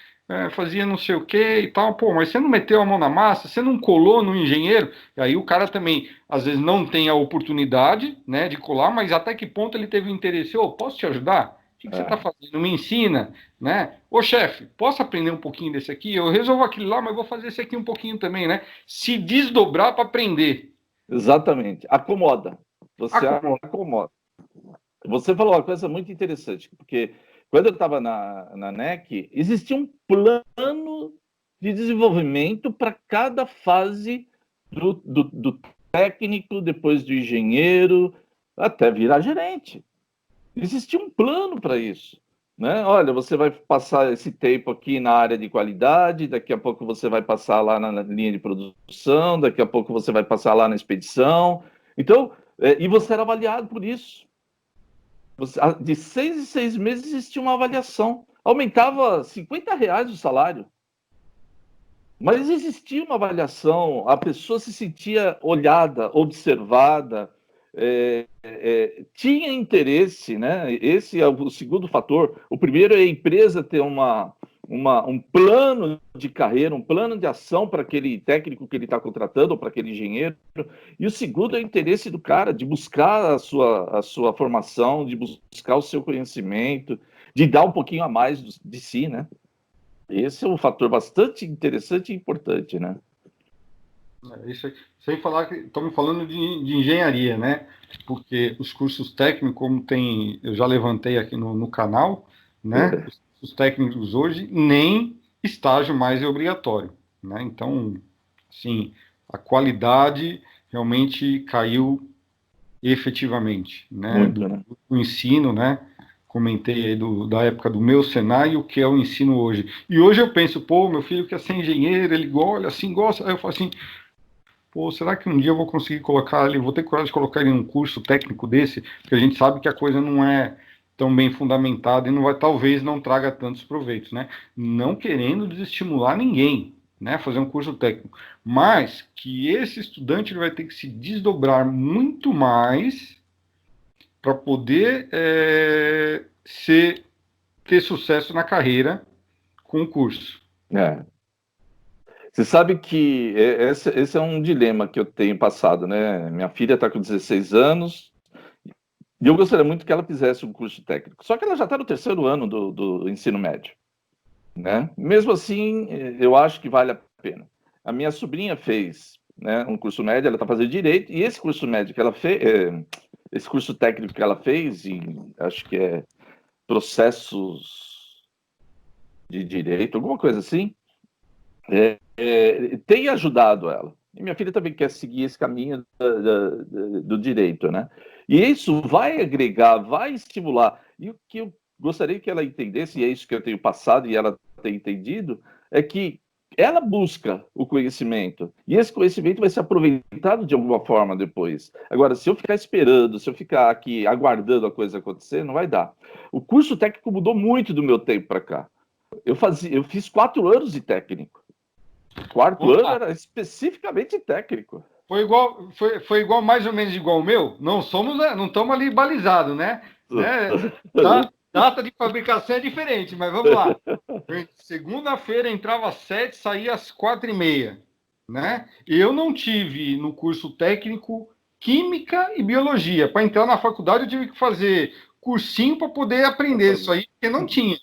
fazia não sei o que e tal. Pô, mas você não meteu a mão na massa? Você não colou no engenheiro? E aí o cara também, às vezes, não tem a oportunidade, né, de colar, mas até que ponto ele teve o interesse? Posso te ajudar? O que você está fazendo? Me ensina, né? Chefe, posso aprender um pouquinho desse aqui? Eu resolvo aquilo lá, mas vou fazer esse aqui um pouquinho também, né? Se desdobrar para aprender. Exatamente. Acomoda. Você acomoda. Você falou uma coisa muito interessante, porque quando eu estava na NEC, existia um plano de desenvolvimento para cada fase do técnico, depois do engenheiro, até virar gerente. Existia um plano para isso. né? Olha, você vai passar esse tempo aqui na área de qualidade, daqui a pouco você vai passar lá na linha de produção, daqui a pouco você vai passar lá na expedição. Então, e você era avaliado por isso. De 6 em 6 meses existia uma avaliação. Aumentava R$ 50 o salário. Mas existia uma avaliação, a pessoa se sentia olhada, observada, tinha interesse, né? Esse é o segundo fator. O primeiro é a empresa ter um plano de carreira, um plano de ação para aquele técnico que ele está contratando, ou para aquele engenheiro. E o segundo é o interesse do cara de buscar a sua formação, de buscar o seu conhecimento, de dar um pouquinho a mais de si, né? Esse é um fator bastante interessante e importante, né? Isso aí. Sem falar que estamos falando de engenharia, né? Porque os cursos técnicos, como tem, eu já levantei aqui no canal, né? Os cursos técnicos hoje, nem estágio mais é obrigatório, né? Então, assim, a qualidade realmente caiu efetivamente, né? Muito, né? Do ensino, né? Comentei aí da época do meu Senai, o que é o ensino hoje. E hoje eu penso, pô, meu filho quer ser engenheiro, ele olha assim, gosta. Aí eu falo assim, pô, será que um dia eu vou conseguir colocar ele, vou ter coragem de colocar ele num curso técnico desse? Porque a gente sabe que a coisa não é tão bem fundamentada e não vai, talvez não traga tantos proveitos, né? Não querendo desestimular ninguém, né? Fazer um curso técnico. Mas que esse estudante ele vai ter que se desdobrar muito mais para poder ter sucesso na carreira com o curso. Você sabe que esse é um dilema que eu tenho passado, né? Minha filha está com 16 anos e eu gostaria muito que ela fizesse um curso técnico. Só que ela já está no 3º ano do ensino médio, né? Mesmo assim, eu acho que vale a pena. A minha sobrinha fez, né, um curso médio, ela está fazendo direito, e esse curso médio que ela fez, esse curso técnico que ela fez, acho que é processos de direito, alguma coisa assim, tem ajudado ela. E minha filha também quer seguir esse caminho do direito, né? E isso vai agregar, vai estimular. E o que eu gostaria que ela entendesse, e é isso que eu tenho passado e ela tem entendido, é que ela busca o conhecimento, e esse conhecimento vai ser aproveitado de alguma forma depois. Agora, se eu ficar esperando, se eu ficar aqui aguardando a coisa acontecer, não vai dar. O curso técnico mudou muito do meu tempo para cá. Eu fiz 4 anos de técnico. Quarto ano era especificamente técnico. Foi igual, mais ou menos igual o meu. Não estamos ali balizados, né? Data de fabricação é diferente, mas vamos lá. Segunda-feira entrava às 7, saía às 4h30, né? Eu não tive no curso técnico Química e Biologia. Para entrar na faculdade eu tive que fazer cursinho para poder aprender isso aí, porque não tinha,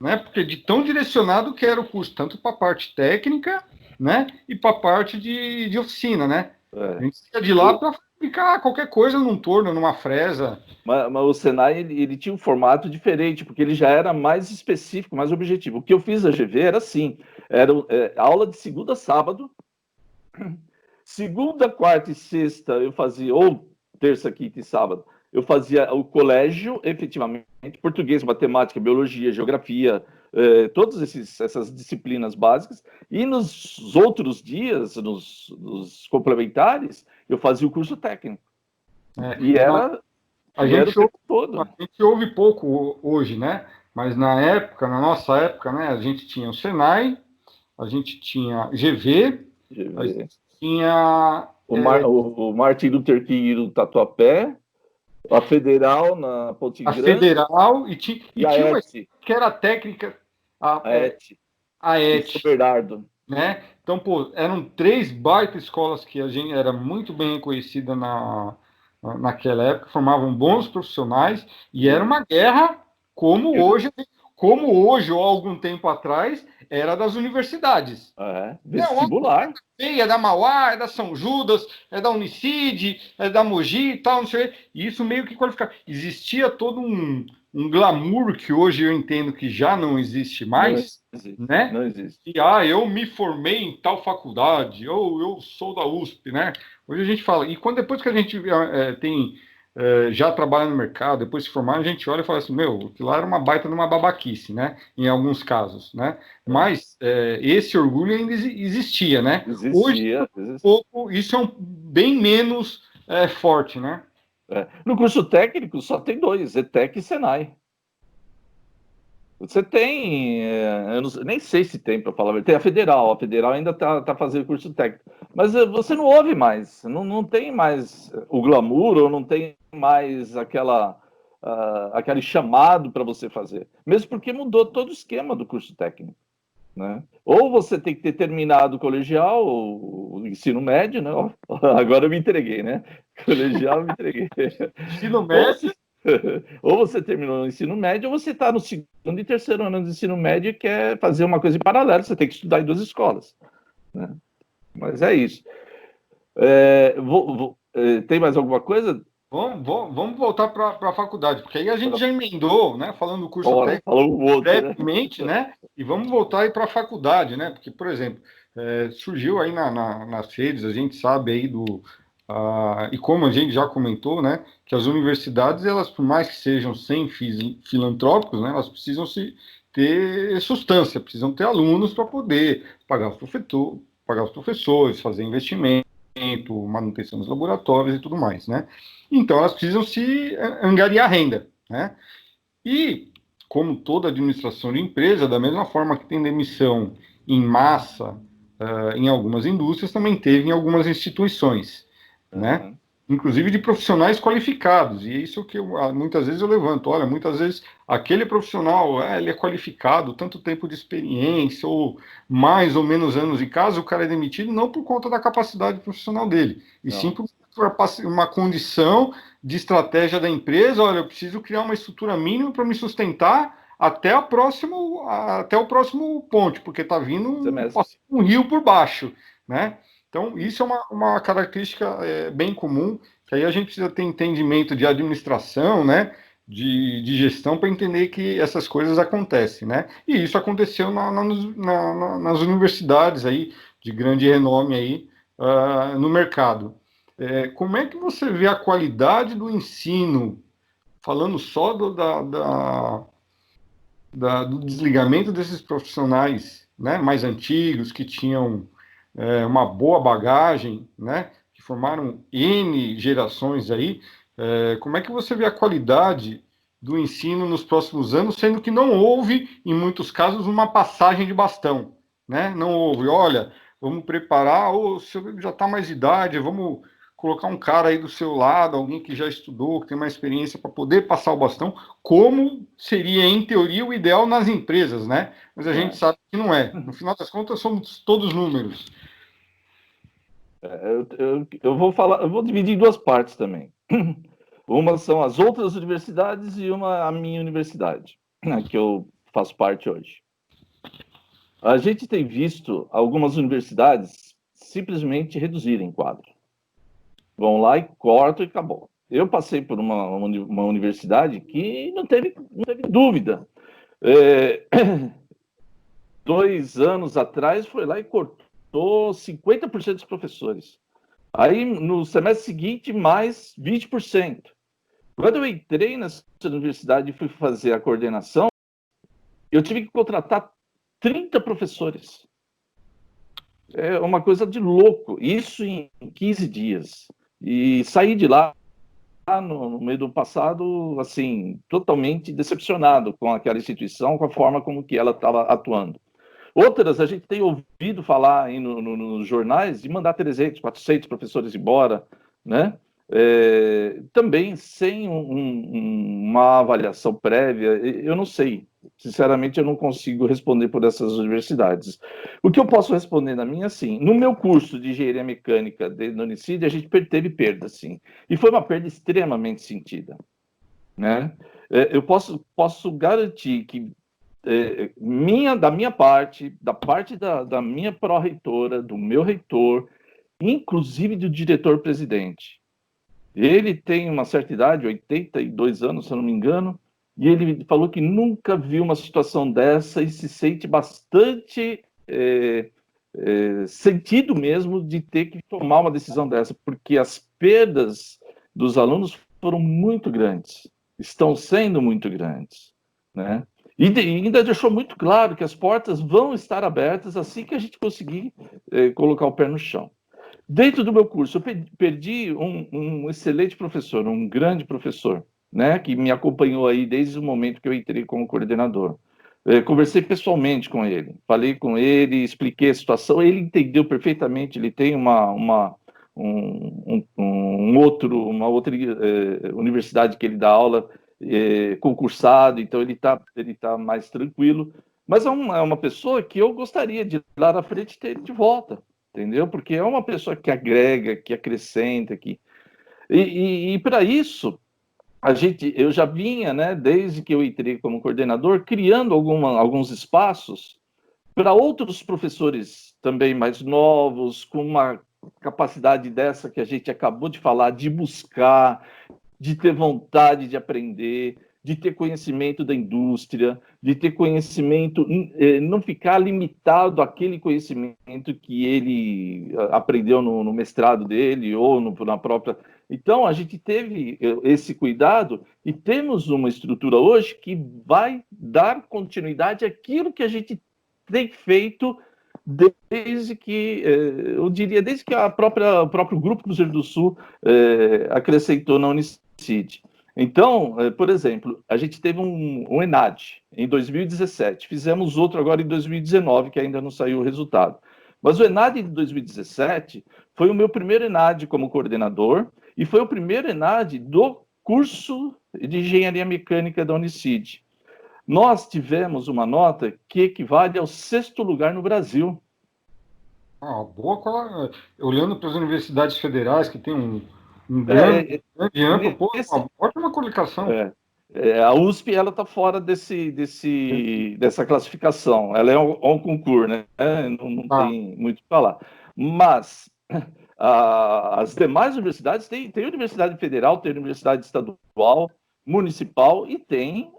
né? Porque de tão direcionado que era o curso, tanto para a parte técnica, né? E para a parte de oficina, né? A gente ia de lá para fabricar qualquer coisa num torno, numa fresa. Mas o Senai, ele tinha um formato diferente, porque ele já era mais específico, mais objetivo. O que eu fiz na GV era assim, era aula de segunda a sábado, segunda, quarta e sexta eu fazia, ou terça, quinta e sábado, eu fazia o colégio, efetivamente, português, matemática, biologia, geografia, todas essas disciplinas básicas, e nos outros dias, nos complementares, eu fazia o curso técnico. E era a gente ouve pouco hoje, né? Mas na nossa época, né, a gente tinha o Senai, a gente tinha GV. A gente tinha o Martin Luther King no Tatuapé, a Federal na Ponte Grande. A Federal e tinha uma que era a técnica, a ET. Bernardo. Né? Então, pô, eram 3 baita escolas que a gente era muito bem reconhecida naquela época, formavam bons profissionais e era uma guerra como hoje ou algum tempo atrás era das universidades. Vestibular. É da Mauá, é da São Judas, é da Unicid, é da Mogi e tal, não sei o quê. E isso meio que qualificava. Existia todo um glamour que hoje eu entendo que já não existe mais, né? Não existe. E, eu me formei em tal faculdade, ou eu sou da USP, né? Hoje a gente fala. E depois que a gente tem já trabalha no mercado, depois se formar, a gente olha e fala assim, meu, aquilo lá era uma baita de uma babaquice, né? Em alguns casos, né? Mas esse orgulho ainda existia, né? Hoje, Existia. um pouco, isso é bem menos forte, né? No curso técnico só tem dois, ETEC e Senai. Você tem, eu nem sei se tem, para falar a verdade, tem a Federal ainda está fazendo curso técnico, mas você não ouve mais, não tem mais o glamour, ou não tem mais aquele chamado para você fazer, mesmo porque mudou todo o esquema do curso técnico, né? Ou você tem que ter terminado o colegial, o ensino médio, né? Agora eu me entreguei, né? Colegial eu me entreguei. Ensino Ou médio. você ou você terminou o ensino médio, ou você está no segundo e terceiro ano do ensino médio e quer fazer uma coisa em paralelo, você tem que estudar em duas escolas, né? Mas é isso. Tem mais alguma coisa? Vamos voltar para a faculdade, porque aí a gente já emendou, né? Falando do curso Ora, técnico falou o outro, né? brevemente, né? E vamos voltar aí para a faculdade, né? Porque, por exemplo, surgiu aí nas redes, a gente sabe aí e como a gente já comentou, né? Que as universidades, elas, por mais que sejam sem fins filantrópicos, né? Elas precisam ter substância, precisam ter alunos para poder pagar os professores, fazer investimento, manutenção dos laboratórios e tudo mais, né? Então, elas precisam se angariar renda, né? E, como toda administração de empresa, da mesma forma que tem demissão em massa em algumas indústrias, também teve em algumas instituições, né? Uhum. Inclusive de profissionais qualificados, e é isso que muitas vezes eu levanto. Olha, muitas vezes aquele profissional, ele é qualificado, tanto tempo de experiência, ou mais ou menos anos, e caso o cara é demitido, não por conta da capacidade profissional dele, e sim Não. por uma condição de estratégia da empresa. Olha, eu preciso criar uma estrutura mínima para me sustentar até o próximo ponte, porque está vindo Semestre. um rio por baixo, né? Então, isso é uma característica bem comum, que aí a gente precisa ter entendimento de administração, né? De gestão para entender que essas coisas acontecem, né? E isso aconteceu nas universidades aí de grande renome aí no mercado. Como é que você vê a qualidade do ensino, falando só do desligamento desses profissionais, né, mais antigos, que tinham uma boa bagagem, né, que formaram N gerações aí, como é que você vê a qualidade do ensino nos próximos anos, sendo que não houve, em muitos casos, uma passagem de bastão, né? Não houve, olha, vamos preparar, ou se já está mais de idade, vamos colocar um cara aí do seu lado, alguém que já estudou, que tem mais experiência para poder passar o bastão, como seria, em teoria, o ideal nas empresas, né? Mas a gente sabe que não é. No final das contas, somos todos números. Eu vou dividir em duas partes também. Uma são as outras universidades e uma a minha universidade, que eu faço parte hoje. A gente tem visto algumas universidades simplesmente reduzirem quadro. Vão lá e cortam e acabou. Eu passei por uma universidade que não teve dúvida. 2 anos atrás foi lá e cortou 50% dos professores. Aí, no semestre seguinte, mais 20%. Quando eu entrei nessa universidade e fui fazer a coordenação, eu tive que contratar 30 professores. É uma coisa de louco. Isso em 15 dias. E saí de lá no meio do passado, assim, totalmente decepcionado com aquela instituição, com a forma como que ela estava atuando. Outras, a gente tem ouvido falar aí nos jornais de mandar 300, 400 professores embora, né? Também sem uma avaliação prévia, eu não sei. Sinceramente, eu não consigo responder por essas universidades. O que eu posso responder na minha, sim. No meu curso de engenharia mecânica da Unicid, a gente teve perda, sim. E foi uma perda extremamente sentida, né? Eu posso garantir que da minha parte, da parte da minha pró-reitora, do meu reitor, inclusive do diretor-presidente. Ele tem uma certa idade, 82 anos, se eu não me engano, e ele falou que nunca viu uma situação dessa e se sente bastante sentido mesmo de ter que tomar uma decisão dessa, porque as perdas dos alunos foram muito grandes, estão sendo muito grandes, né? E ainda deixou muito claro que as portas vão estar abertas assim que a gente conseguir colocar o pé no chão. Dentro do meu curso, eu perdi um excelente professor, um grande professor, né, que me acompanhou aí desde o momento que eu entrei como coordenador. Conversei pessoalmente com ele, falei com ele, expliquei a situação, ele entendeu perfeitamente, ele tem uma outra universidade que ele dá aula, concursado, então ele tá mais tranquilo, mas é uma pessoa que eu gostaria de lá na frente ter de volta, entendeu? Porque é uma pessoa que agrega, que acrescenta, e para isso eu já vinha, né, desde que eu entrei como coordenador, criando alguns espaços para outros professores também mais novos, com uma capacidade dessa que a gente acabou de falar, de buscar, de ter vontade de aprender, de ter conhecimento da indústria, de ter conhecimento, não ficar limitado àquele conhecimento que ele aprendeu no mestrado dele ou na própria. Então, a gente teve esse cuidado e temos uma estrutura hoje que vai dar continuidade àquilo que a gente tem feito desde que, eu diria, desde que o próprio Grupo Cruzeiro do Sul acrescentou na Unicid. Então, por exemplo, a gente teve um ENAD em 2017, fizemos outro agora em 2019, que ainda não saiu o resultado. Mas o ENAD de 2017 foi o meu primeiro ENAD como coordenador e foi o primeiro ENAD do curso de Engenharia Mecânica da Unicid. Nós tivemos uma nota que equivale ao 6º lugar no Brasil. Olhando para as universidades federais, que tem um grande amplo, uma ótima colocação. A USP ela está fora dessa classificação. Ela é um concurso, né? Não tem muito o que falar. Mas as demais universidades, tem universidade federal, tem universidade estadual, municipal e tem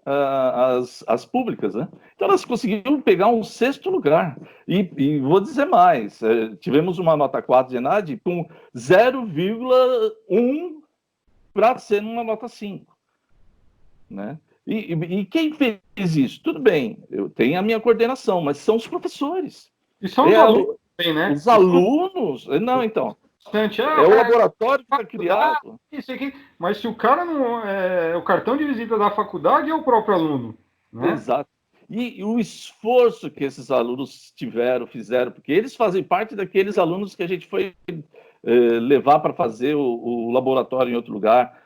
as públicas, né? Então elas conseguiram pegar um 6º lugar. E vou dizer mais, tivemos uma nota 4 de ENAD com 0,1 para ser uma nota 5. Né? E quem fez isso? Tudo bem, eu tenho a minha coordenação, mas são os professores. E são os alunos também, né? Os alunos... Não, então... o laboratório que foi criado. Isso aqui. Mas se o cara não é o cartão de visita da faculdade, é o próprio aluno. Né? Exato. E o esforço que esses alunos fizeram, porque eles fazem parte daqueles alunos que a gente foi levar para fazer o laboratório em outro lugar,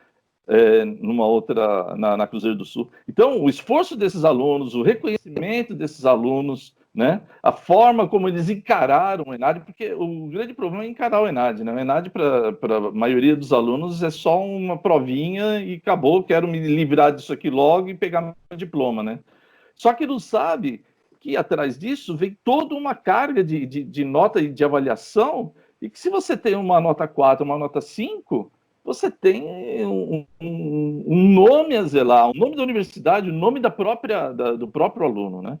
numa outra, na Cruzeiro do Sul. Então, o esforço desses alunos, o reconhecimento desses alunos, né? A forma como eles encararam o ENAD, porque o grande problema é encarar o ENAD, né? O ENAD, para a maioria dos alunos, é só uma provinha e acabou, quero me livrar disso aqui logo e pegar meu diploma, né? Só que não sabe que atrás disso vem toda uma carga de nota e de avaliação, e que se você tem uma nota 4, uma nota 5, você tem um nome a zelar, o nome da universidade, o nome do próprio aluno, né?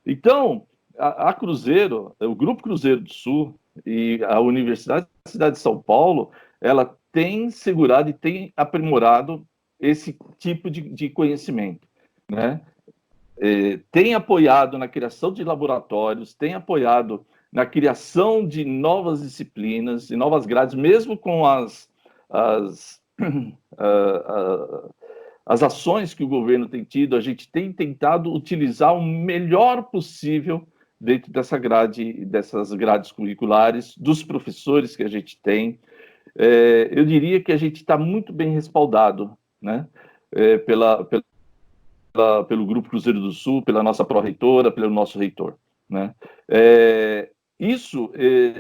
Então, a Cruzeiro, o Grupo Cruzeiro do Sul e a Universidade da Cidade de São Paulo, ela tem segurado e tem aprimorado esse tipo de conhecimento, né? Tem apoiado na criação de laboratórios, tem apoiado na criação de novas disciplinas e novas grades, mesmo com as ações que o governo tem tido, a gente tem tentado utilizar o melhor possível dentro dessas grades curriculares, dos professores que a gente tem. Eu diria que a gente está muito bem respaldado, né? Pelo Grupo Cruzeiro do Sul, pela nossa pró-reitora, pelo nosso reitor, né?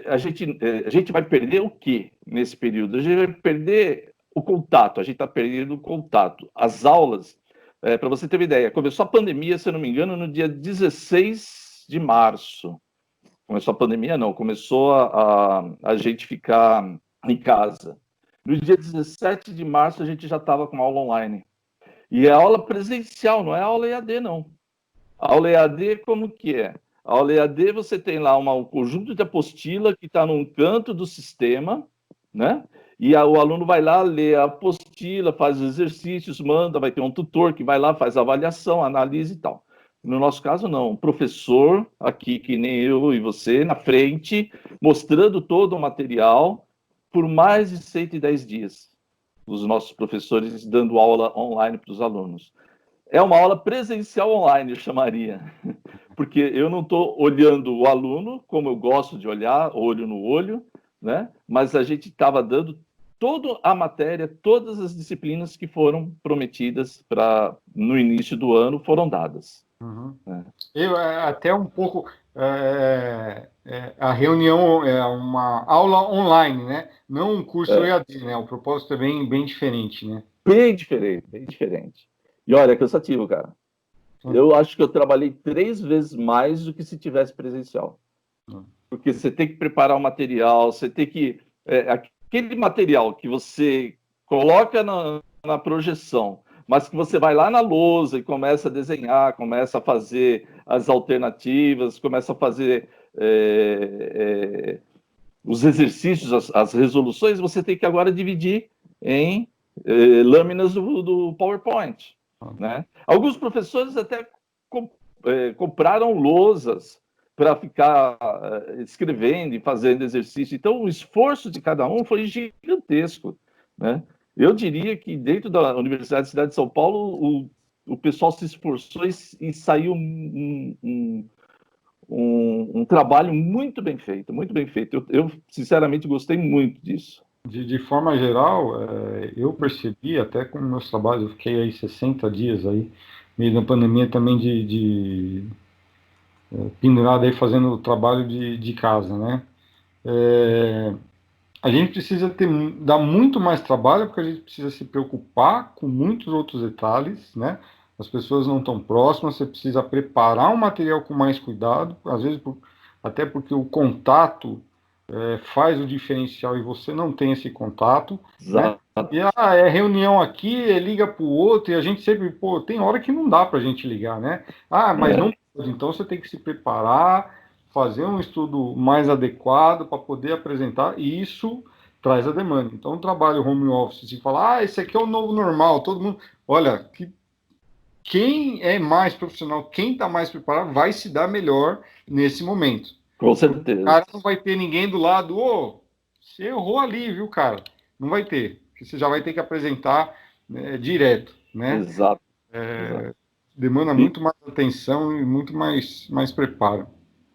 A gente vai perder o quê nesse período? A gente vai perder o contato, a gente está perdendo o contato. As aulas, para você ter uma ideia, começou a pandemia, se eu não me engano, no dia 16 de março. Começou a pandemia, não, começou a gente ficar em casa. No dia 17 de março, a gente já estava com aula online. E é aula presencial, não é aula EAD, não. A aula EAD, como que é? A aula EAD, você tem lá um conjunto de apostila que está num canto do sistema, né? E o aluno vai lá, lê a apostila, faz os exercícios, manda, vai ter um tutor que vai lá, faz a avaliação, analisa e tal. No nosso caso, não. Um professor, aqui, que nem eu e você, na frente, mostrando todo o material por mais de 110 dias. Os nossos professores dando aula online para os alunos. É uma aula presencial online, eu chamaria. Porque eu não estou olhando o aluno, como eu gosto de olhar, olho no olho, né? Mas a gente estava dando toda a matéria, todas as disciplinas que foram prometidas no início do ano foram dadas. Uhum. Né? Eu até um pouco a reunião é uma aula online, né? Não um curso EAD, né? O propósito é bem diferente, né? Bem diferente, bem diferente. E olha, é cansativo, cara. Eu acho que eu trabalhei 3 vezes mais do que se tivesse presencial. Porque você tem que preparar o material, você tem que... aquele material que você coloca na projeção, mas que você vai lá na lousa e começa a desenhar, começa a fazer as alternativas, começa a fazer os exercícios, as resoluções, você tem que agora dividir em lâminas do PowerPoint. Né? Alguns professores até compraram lousas para ficar escrevendo e fazendo exercício. Então, o esforço de cada um foi gigantesco. Né? Eu diria que dentro da Universidade da Cidade de São Paulo, o pessoal se esforçou e saiu um trabalho muito bem feito, muito bem feito. Eu sinceramente, gostei muito disso. De forma geral, eu percebi, até com meus trabalhos, eu fiquei aí 60 dias aí, meio da pandemia também pendurado aí fazendo trabalho de casa, né? A gente precisa dar muito mais trabalho, porque a gente precisa se preocupar com muitos outros detalhes, né? As pessoas não estão próximas, você precisa preparar o material com mais cuidado, às vezes até porque o contato faz o diferencial e você não tem esse contato, né? E é reunião aqui, liga para o outro, e a gente sempre, pô, tem hora que não dá para a gente ligar, né? Mas não pode, então você tem que se preparar, fazer um estudo mais adequado para poder apresentar, e isso traz a demanda. Então, o trabalho home office, se falar, esse aqui é o novo normal, todo mundo. Olha, quem é mais profissional, quem está mais preparado, vai se dar melhor nesse momento. Com certeza. O cara não vai ter ninguém do lado, você errou ali, viu, cara? Não vai ter, porque você já vai ter que apresentar direto, né? Exato. Demanda muito mais atenção e muito mais preparo.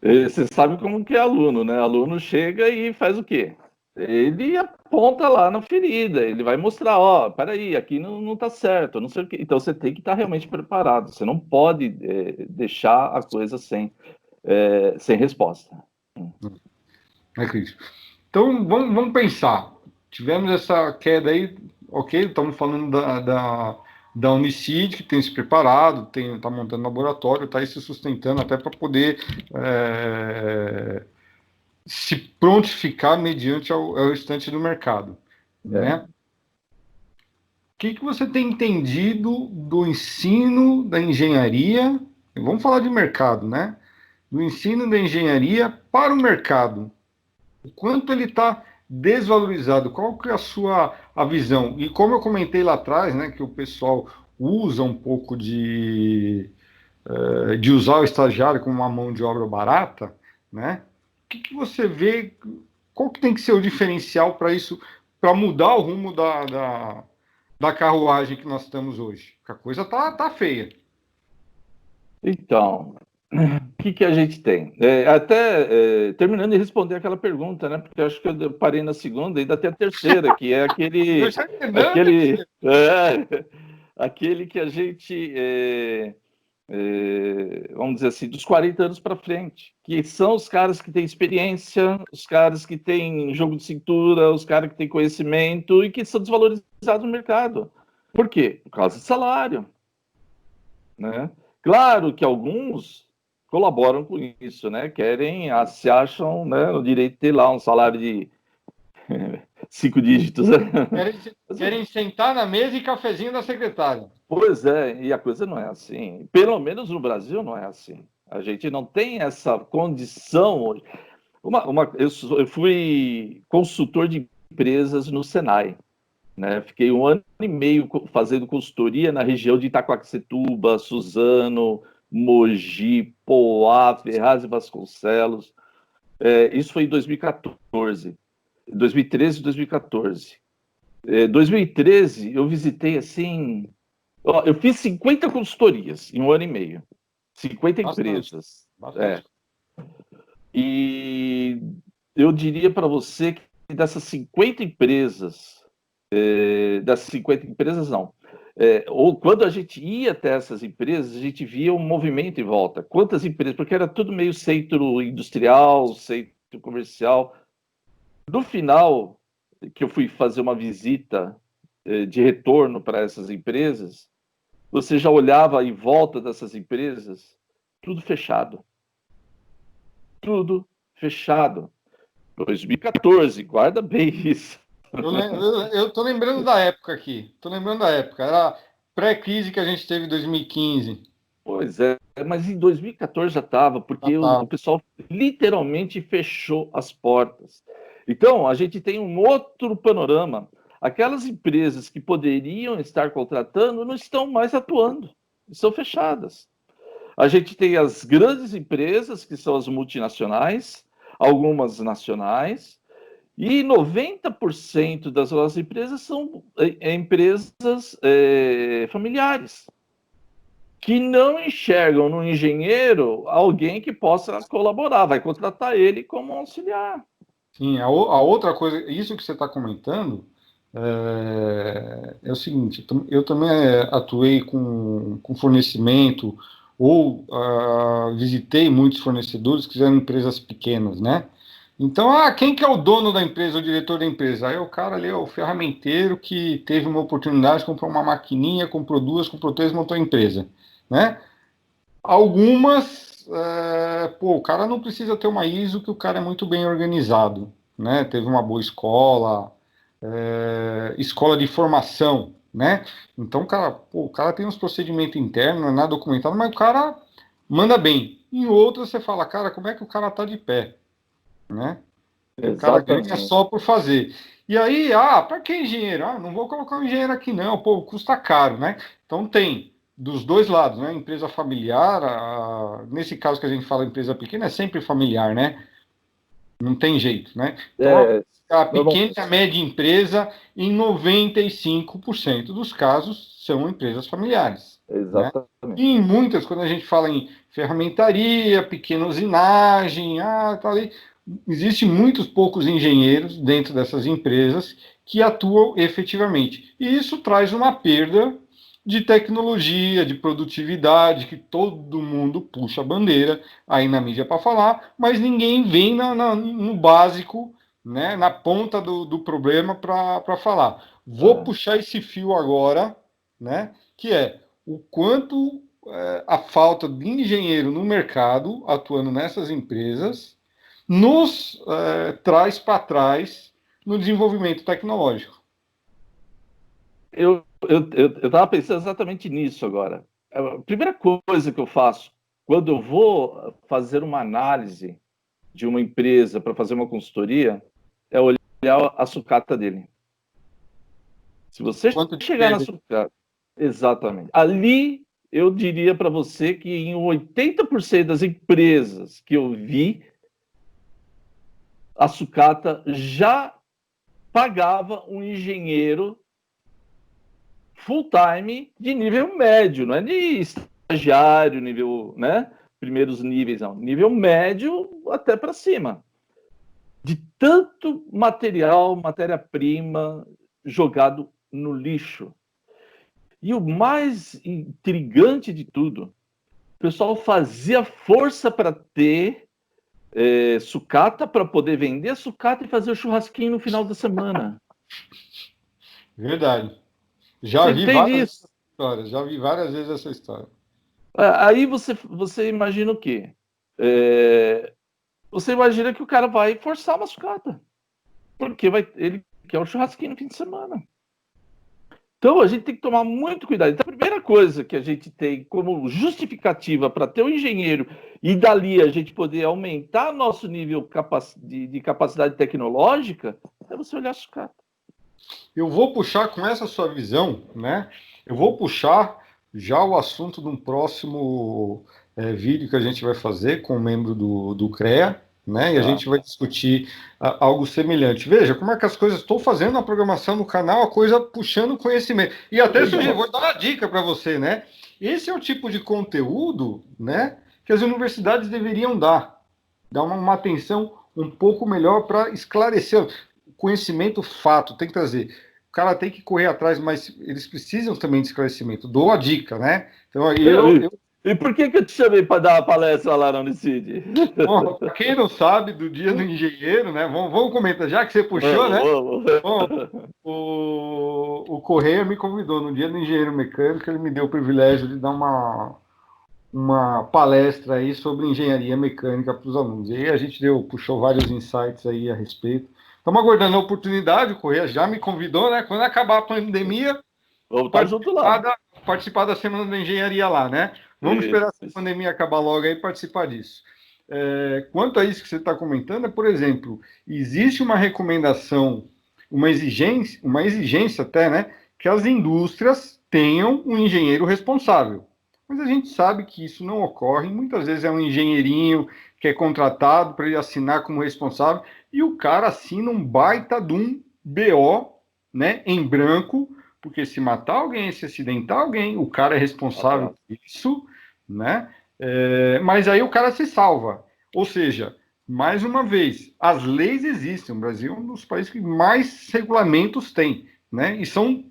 Você sabe como que é aluno, né? Aluno chega e faz o quê? Ele aponta lá na ferida, ele vai mostrar, peraí, aqui não está certo, não sei o quê. Então você tem que estar realmente preparado, você não pode deixar a coisa sem resposta. Cris. Então, vamos pensar. Tivemos essa queda aí, ok, estamos falando da Unicid, que tem se preparado, está montando laboratório, está aí se sustentando até para poder se prontificar mediante ao restante do mercado. Né? O que você tem entendido do ensino da engenharia? Vamos falar de mercado, né? Do ensino da engenharia para o mercado. O quanto ele está desvalorizado? Qual que é a visão? E como eu comentei lá atrás, né, que o pessoal usa um pouco de usar o estagiário como uma mão de obra barata, né? O que você vê? Qual que tem que ser o diferencial para isso, para mudar o rumo da carruagem que nós estamos hoje? Porque a coisa tá feia. Então, o que a gente tem? Terminando de responder aquela pergunta, né? Porque eu acho que eu parei na segunda e ainda tem a terceira, que é aquele que a gente, vamos dizer assim, dos 40 anos para frente, que são os caras que têm experiência, os caras que têm jogo de cintura, os caras que têm conhecimento e que são desvalorizados no mercado. Por quê? Por causa de salário, né? Claro que alguns colaboram com isso, né? Se acham, né, no direito de ter lá um salário de 5 dígitos. Querem sentar na mesa e cafezinho da secretária. Pois é, e a coisa não é assim. Pelo menos no Brasil não é assim. A gente não tem essa condição hoje. Eu fui consultor de empresas no Senai. Né? Fiquei 1 ano e meio fazendo consultoria na região de Itaquaquecetuba, Suzano, Mogi, Poá, Ferraz e Vasconcelos. Isso foi em 2014, 2013 e 2014. 2013, eu visitei assim... eu fiz 50 consultorias em 1 ano e meio. 50 empresas. Bastante. E eu diria para você que dessas 50 empresas... ou quando a gente ia até essas empresas, a gente via um movimento em volta. Quantas empresas? Porque era tudo meio centro industrial, centro comercial. No final, que eu fui fazer uma visita de retorno para essas empresas, você já olhava em volta dessas empresas, tudo fechado. Tudo fechado. 2014, guarda bem isso. Eu tô lembrando da época aqui. Era pré-crise que a gente teve em 2015. Pois é, mas em 2014 já estava, porque o pessoal literalmente fechou as portas. Então, a gente tem um outro panorama. Aquelas empresas que poderiam estar contratando não estão mais atuando, estão fechadas. A gente tem as grandes empresas, que são as multinacionais, algumas nacionais, e 90% das nossas empresas são empresas familiares, que não enxergam no engenheiro alguém que possa colaborar, vai contratar ele como auxiliar. Sim, a outra coisa, isso que você está comentando, é o seguinte, eu também atuei com fornecimento, ou visitei muitos fornecedores que eram empresas pequenas, né? Então, quem que é o dono da empresa, o diretor da empresa? Aí o cara ali é o ferramenteiro que teve uma oportunidade, comprou uma maquininha, comprou 2, comprou 3, montou a empresa, né? Algumas, o cara não precisa ter uma ISO, que o cara é muito bem organizado, né? Teve uma boa escola, escola de formação, né? Então, o cara tem uns procedimentos internos, não é nada documentado, mas o cara manda bem. Em outras, você fala, cara, como é que o cara tá de pé, né? O cara ganha só por fazer. E aí, para que engenheiro? Não vou colocar um engenheiro aqui não, custa caro, né? Então tem dos dois lados, né? Empresa familiar, nesse caso que a gente fala empresa pequena, é sempre familiar, né? Não tem jeito, né? Então, a pequena e a média empresa, em 95% dos casos, são empresas familiares. Exatamente. Né? E em muitas, quando a gente fala em ferramentaria, pequena usinagem, tá ali, existem muitos poucos engenheiros dentro dessas empresas que atuam efetivamente. E isso traz uma perda de tecnologia, de produtividade, que todo mundo puxa a bandeira aí na mídia para falar, mas ninguém vem no básico, né, na ponta do problema para falar. Vou puxar esse fio agora, né, que é o quanto a falta de engenheiro no mercado, atuando nessas empresas, nos traz para trás no desenvolvimento tecnológico. Eu estava pensando exatamente nisso agora. A primeira coisa que eu faço quando eu vou fazer uma análise de uma empresa para fazer uma consultoria é olhar a sucata dele. Se você chegar na sucata, exatamente. Ali eu diria para você que em 80% das empresas que eu vi, a sucata já pagava um engenheiro full-time de nível médio, não é de estagiário, nível, né? Primeiros níveis, não. Nível médio até para cima. De tanto material, matéria-prima jogado no lixo. E o mais intrigante de tudo, o pessoal fazia força para ter sucata, para poder vender a sucata e fazer o churrasquinho no final da semana. Verdade. Já vi várias vezes essa história. Aí você imagina o quê? Você imagina que o cara vai forçar uma sucata. Porque ele quer um churrasquinho no fim de semana. Então, a gente tem que tomar muito cuidado. Então, a primeira coisa que a gente tem como justificativa para ter um engenheiro e dali a gente poder aumentar nosso nível de capacidade tecnológica é você olhar a sucata. Eu vou puxar com essa sua visão, né? Eu vou puxar já o assunto de um próximo vídeo que a gente vai fazer com um membro do CREA, né? E a gente vai discutir algo semelhante. Veja como é que as coisas estou fazendo na programação do canal, a coisa puxando conhecimento. E até vou dar uma dica para você, né? Esse é o tipo de conteúdo, né, que as universidades deveriam dar uma atenção um pouco melhor para esclarecer. Conhecimento, fato, tem que trazer. O cara tem que correr atrás, mas eles precisam também de esclarecimento. Dou a dica, né? Então, E por que eu te chamei para dar uma palestra lá na Unicid? Para quem não sabe, do Dia do Engenheiro, né? Vamos comentar, já que você puxou, né? Bom, o Correia me convidou no Dia do Engenheiro Mecânico, ele me deu o privilégio de dar uma palestra aí sobre engenharia mecânica para os alunos. E aí a gente puxou vários insights aí a respeito. Estamos aguardando a oportunidade, o Correia já me convidou, né? Quando acabar a pandemia, vamos estar junto lá. Participar da Semana da Engenharia lá, né? Vamos esperar essa pandemia acabar logo aí e participar disso. Quanto a isso que você está comentando, por exemplo, existe uma recomendação, uma exigência até, né? Que as indústrias tenham um engenheiro responsável. Mas a gente sabe que isso não ocorre. Muitas vezes é um engenheirinho que é contratado para ele assinar como responsável e o cara assina um baita de um BO, né, em branco, porque se matar alguém, se acidentar alguém, o cara é responsável por isso, né? Mas aí o cara se salva. Ou seja, mais uma vez, as leis existem. O Brasil é um dos países que mais regulamentos tem, né? E são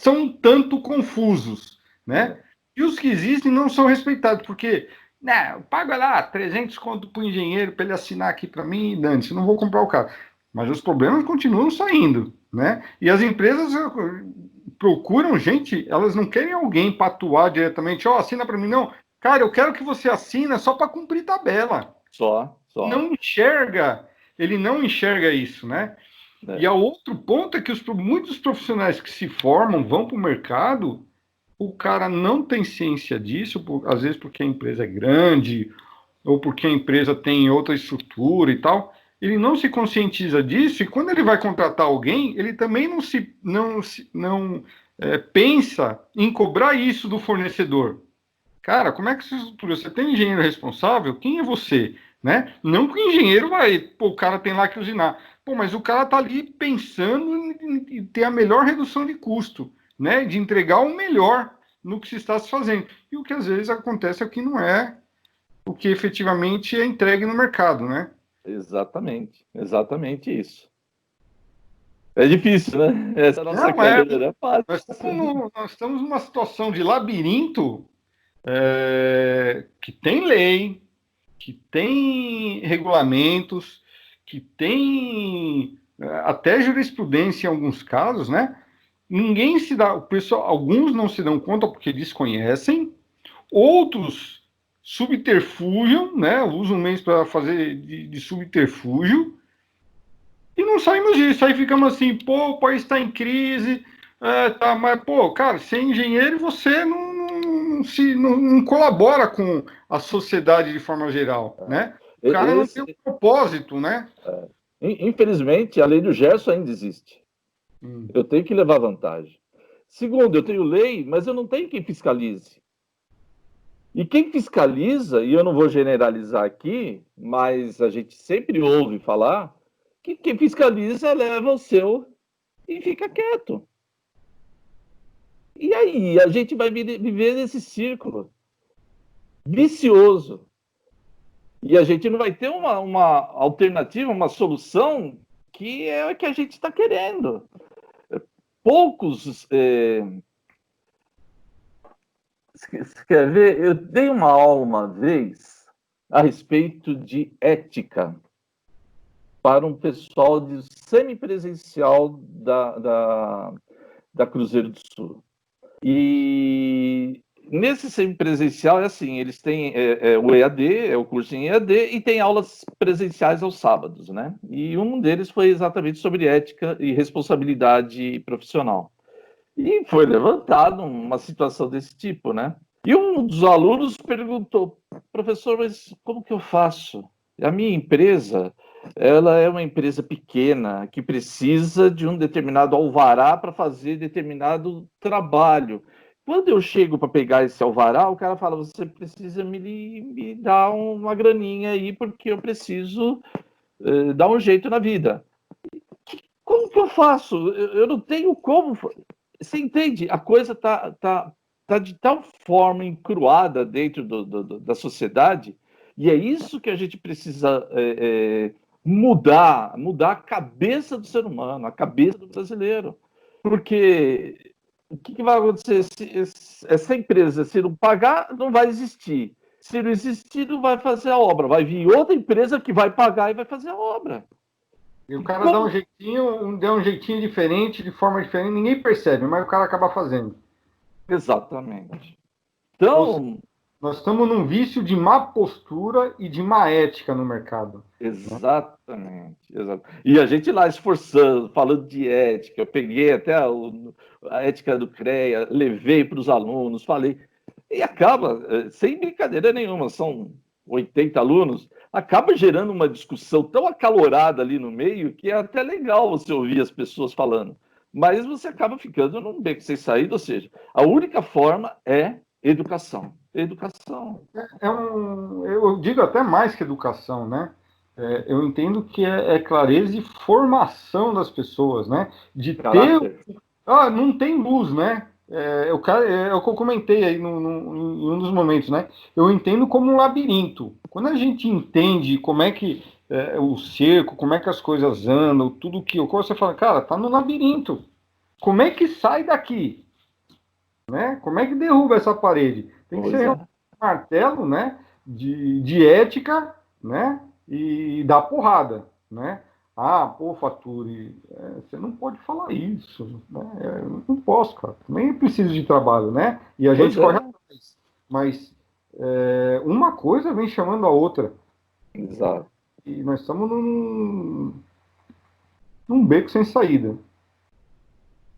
um tanto confusos, né? E os que existem não são respeitados, porque eu pago lá 300 conto para o engenheiro para ele assinar aqui para mim e dane-se, não vou comprar o carro. Mas os problemas continuam saindo, né? E as empresas procuram gente, elas não querem alguém para atuar diretamente, assina para mim, não. Cara, eu quero que você assina só para cumprir tabela. Só. Ele não enxerga isso, né? E o outro ponto é que muitos profissionais que se formam, vão para o mercado, o cara não tem ciência disso, às vezes porque a empresa é grande, ou porque a empresa tem outra estrutura e tal, ele não se conscientiza disso, e quando ele vai contratar alguém, ele também não pensa em cobrar isso do fornecedor. Cara, como é que você tem engenheiro responsável? Quem é você? Né? Não que o engenheiro o cara tem lá que usinar. Mas o cara está ali pensando em ter a melhor redução de custo, né? De entregar o melhor no que se está se fazendo. E o que às vezes acontece é que não é o que efetivamente é entregue no mercado, né? Exatamente isso. É difícil, né? Essa é a nossa carreira, não é fácil. Nós estamos numa situação de labirinto que tem lei, que tem regulamentos, que tem até jurisprudência em alguns casos, né? Ninguém se dá, alguns não se dão conta porque desconhecem, outros subterfugiam, né? Usam meios para fazer de subterfúgio e não saímos disso. Aí ficamos assim, o país está em crise, mas cara, ser engenheiro você não colabora com a sociedade de forma geral, né? O cara não tem um propósito, né? Infelizmente, a lei do Gerson ainda existe. Eu tenho que levar vantagem. Segundo, eu tenho lei, mas eu não tenho quem fiscalize. E quem fiscaliza, e eu não vou generalizar aqui, mas a gente sempre ouve falar, que quem fiscaliza leva o seu e fica quieto. E aí, a gente vai viver nesse círculo vicioso. E a gente não vai ter uma alternativa, uma solução que é o que a gente está querendo. Poucos... Você quer ver? Eu dei uma aula uma vez a respeito de ética para um pessoal de semipresencial da Cruzeiro do Sul. E nesse semipresencial é assim, eles têm o EAD, o curso em EAD, e tem aulas presenciais aos sábados, né? E um deles foi exatamente sobre ética e responsabilidade profissional. E foi levantado uma situação desse tipo, né? E um dos alunos perguntou, professor, mas como que eu faço? A minha empresa, ela é uma empresa pequena que precisa de um determinado alvará para fazer determinado trabalho. Quando eu chego para pegar esse alvará, o cara fala: você precisa me dar uma graninha aí, porque eu preciso dar um jeito na vida. Como que eu faço? Eu não tenho como. Você entende? A coisa tá de tal forma encruada dentro da sociedade, e é isso que a gente precisa mudar a cabeça do ser humano, a cabeça do brasileiro. Porque o que vai acontecer? Essa empresa, se não pagar, não vai existir. Se não existir, não vai fazer a obra. Vai vir outra empresa que vai pagar e vai fazer a obra. E o cara Como? dá um jeitinho diferente, de forma diferente, ninguém percebe, mas o cara acaba fazendo. Exatamente. Ou seja, Então, nós estamos num vício de má postura e de má ética no mercado. exatamente, E a gente lá esforçando, falando de ética, eu peguei até a ética do CREA, levei para os alunos, falei, e acaba, sem brincadeira nenhuma, são 80 alunos, acaba gerando uma discussão tão acalorada ali no meio que é até legal você ouvir as pessoas falando, mas você acaba ficando num beco sem saída, ou seja, a única forma é educação. Educação. Eu digo até mais que educação, né? Eu entendo que é clareza e formação das pessoas, né? De ter. Caráter. Não tem luz, né? É o que eu comentei aí em um dos momentos, né? Eu entendo como um labirinto. Quando a gente entende como é que o cerco, como é que as coisas andam, tudo que ocorre, você fala, cara, tá no labirinto. Como é que sai daqui? Né? Como é que derruba essa parede? Tem que Pois ser um é. martelo, né? De ética, né? E dar porrada, né? Pô, Faturi, você não pode falar isso, né? Eu não posso, cara. Nem preciso de trabalho, né? E a Pois gente corre é. atrás. Mas uma coisa vem chamando a outra. Exato. E nós estamos num beco sem saída.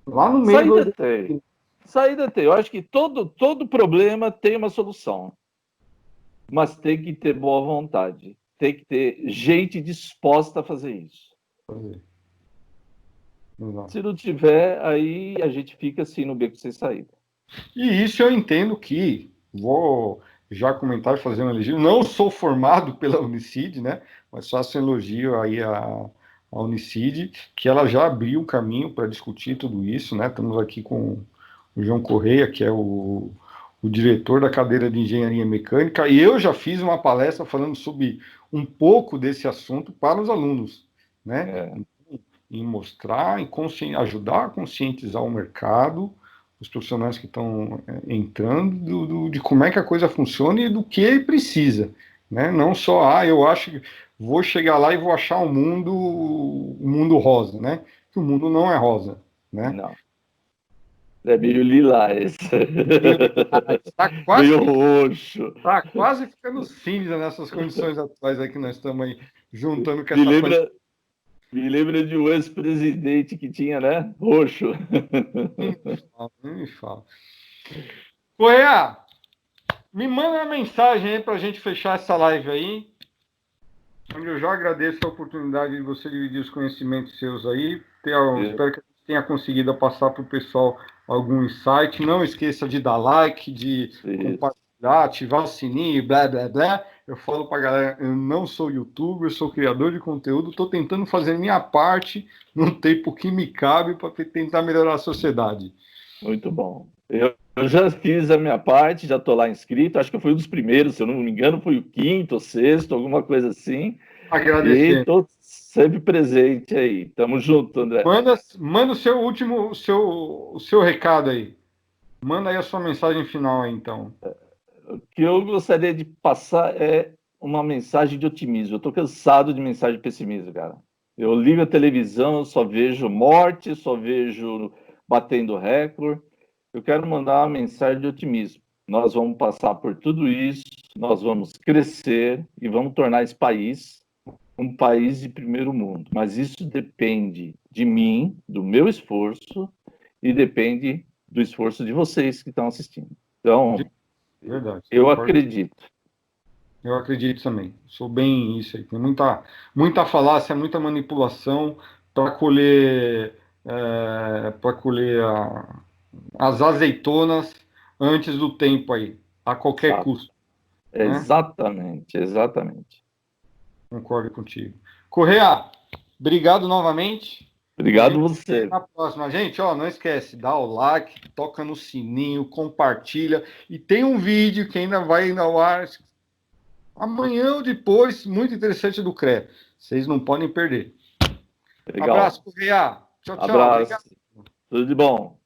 Lá no meio Saída do. tem. Saída tem. Eu acho que todo problema tem uma solução. Mas tem que ter boa vontade. Tem que ter gente disposta a fazer isso. Se não tiver, aí a gente fica assim no beco sem saída. E isso eu entendo que, vou já comentar e fazer um elogio, não sou formado pela Unicid, né, mas faço um elogio aí à Unicid, que ela já abriu o caminho para discutir tudo isso, né, estamos aqui com o João Correia, que é o diretor da cadeira de Engenharia Mecânica, e eu já fiz uma palestra falando sobre um pouco desse assunto para os alunos, né, É. em mostrar, ajudar a conscientizar o mercado, os profissionais que estão entrando, de como é que a coisa funciona e do que ele precisa. Né? Não só, eu acho que vou chegar lá e vou achar um mundo rosa, né? Que o mundo não é rosa, né? Não. É meio lilás. Está quase, Meio roxo. tá quase ficando cinza nessas condições atuais aí que nós estamos aí juntando com Me essa pandemia. lembra, me lembra de um ex-presidente que tinha, né? Roxo. Nem me fala. Correia, me manda uma mensagem aí para a gente fechar essa live aí, onde eu já agradeço a oportunidade de você dividir os conhecimentos seus aí. Espero que a gente tenha conseguido passar para o pessoal algum insight. Não esqueça de dar like, de compartilhar, ativar o sininho, blá, blá, blá. Eu falo para a galera, eu não sou youtuber, sou criador de conteúdo, estou tentando fazer minha parte no tempo que me cabe para tentar melhorar a sociedade. Muito bom. Eu já fiz a minha parte, já estou lá inscrito. Acho que eu fui um dos primeiros, se eu não me engano, fui o quinto ou sexto, alguma coisa assim. E Agradecendo. estou sempre presente aí. Tamo junto, André. Manda o seu recado aí. Manda aí a sua mensagem final aí, então. O que eu gostaria de passar é uma mensagem de otimismo. Eu estou cansado de mensagem de pessimismo, cara. Eu ligo a televisão, eu só vejo morte, só vejo batendo recorde. Eu quero mandar uma mensagem de otimismo. Nós vamos passar por tudo isso, nós vamos crescer e vamos tornar esse país um país de primeiro mundo. Mas isso depende de mim, do meu esforço e depende do esforço de vocês que estão assistindo. Então, Verdade. eu Concordo. acredito. Eu acredito também. Sou bem isso aí. Tem muita falácia, muita manipulação para colher, as azeitonas antes do tempo aí, a qualquer Exato. custo, né? Exatamente, exatamente. Concordo contigo. Correia, obrigado novamente. A Obrigado gente se vê você. na próxima. Gente, ó, não esquece, dá o like, toca no sininho, compartilha. E tem um vídeo que ainda vai ao ar amanhã ou depois, muito interessante do CREA. Vocês não podem perder. Legal. Abraço, Correia. Tchau, tchau. Obrigado. Abraço. Tudo de bom.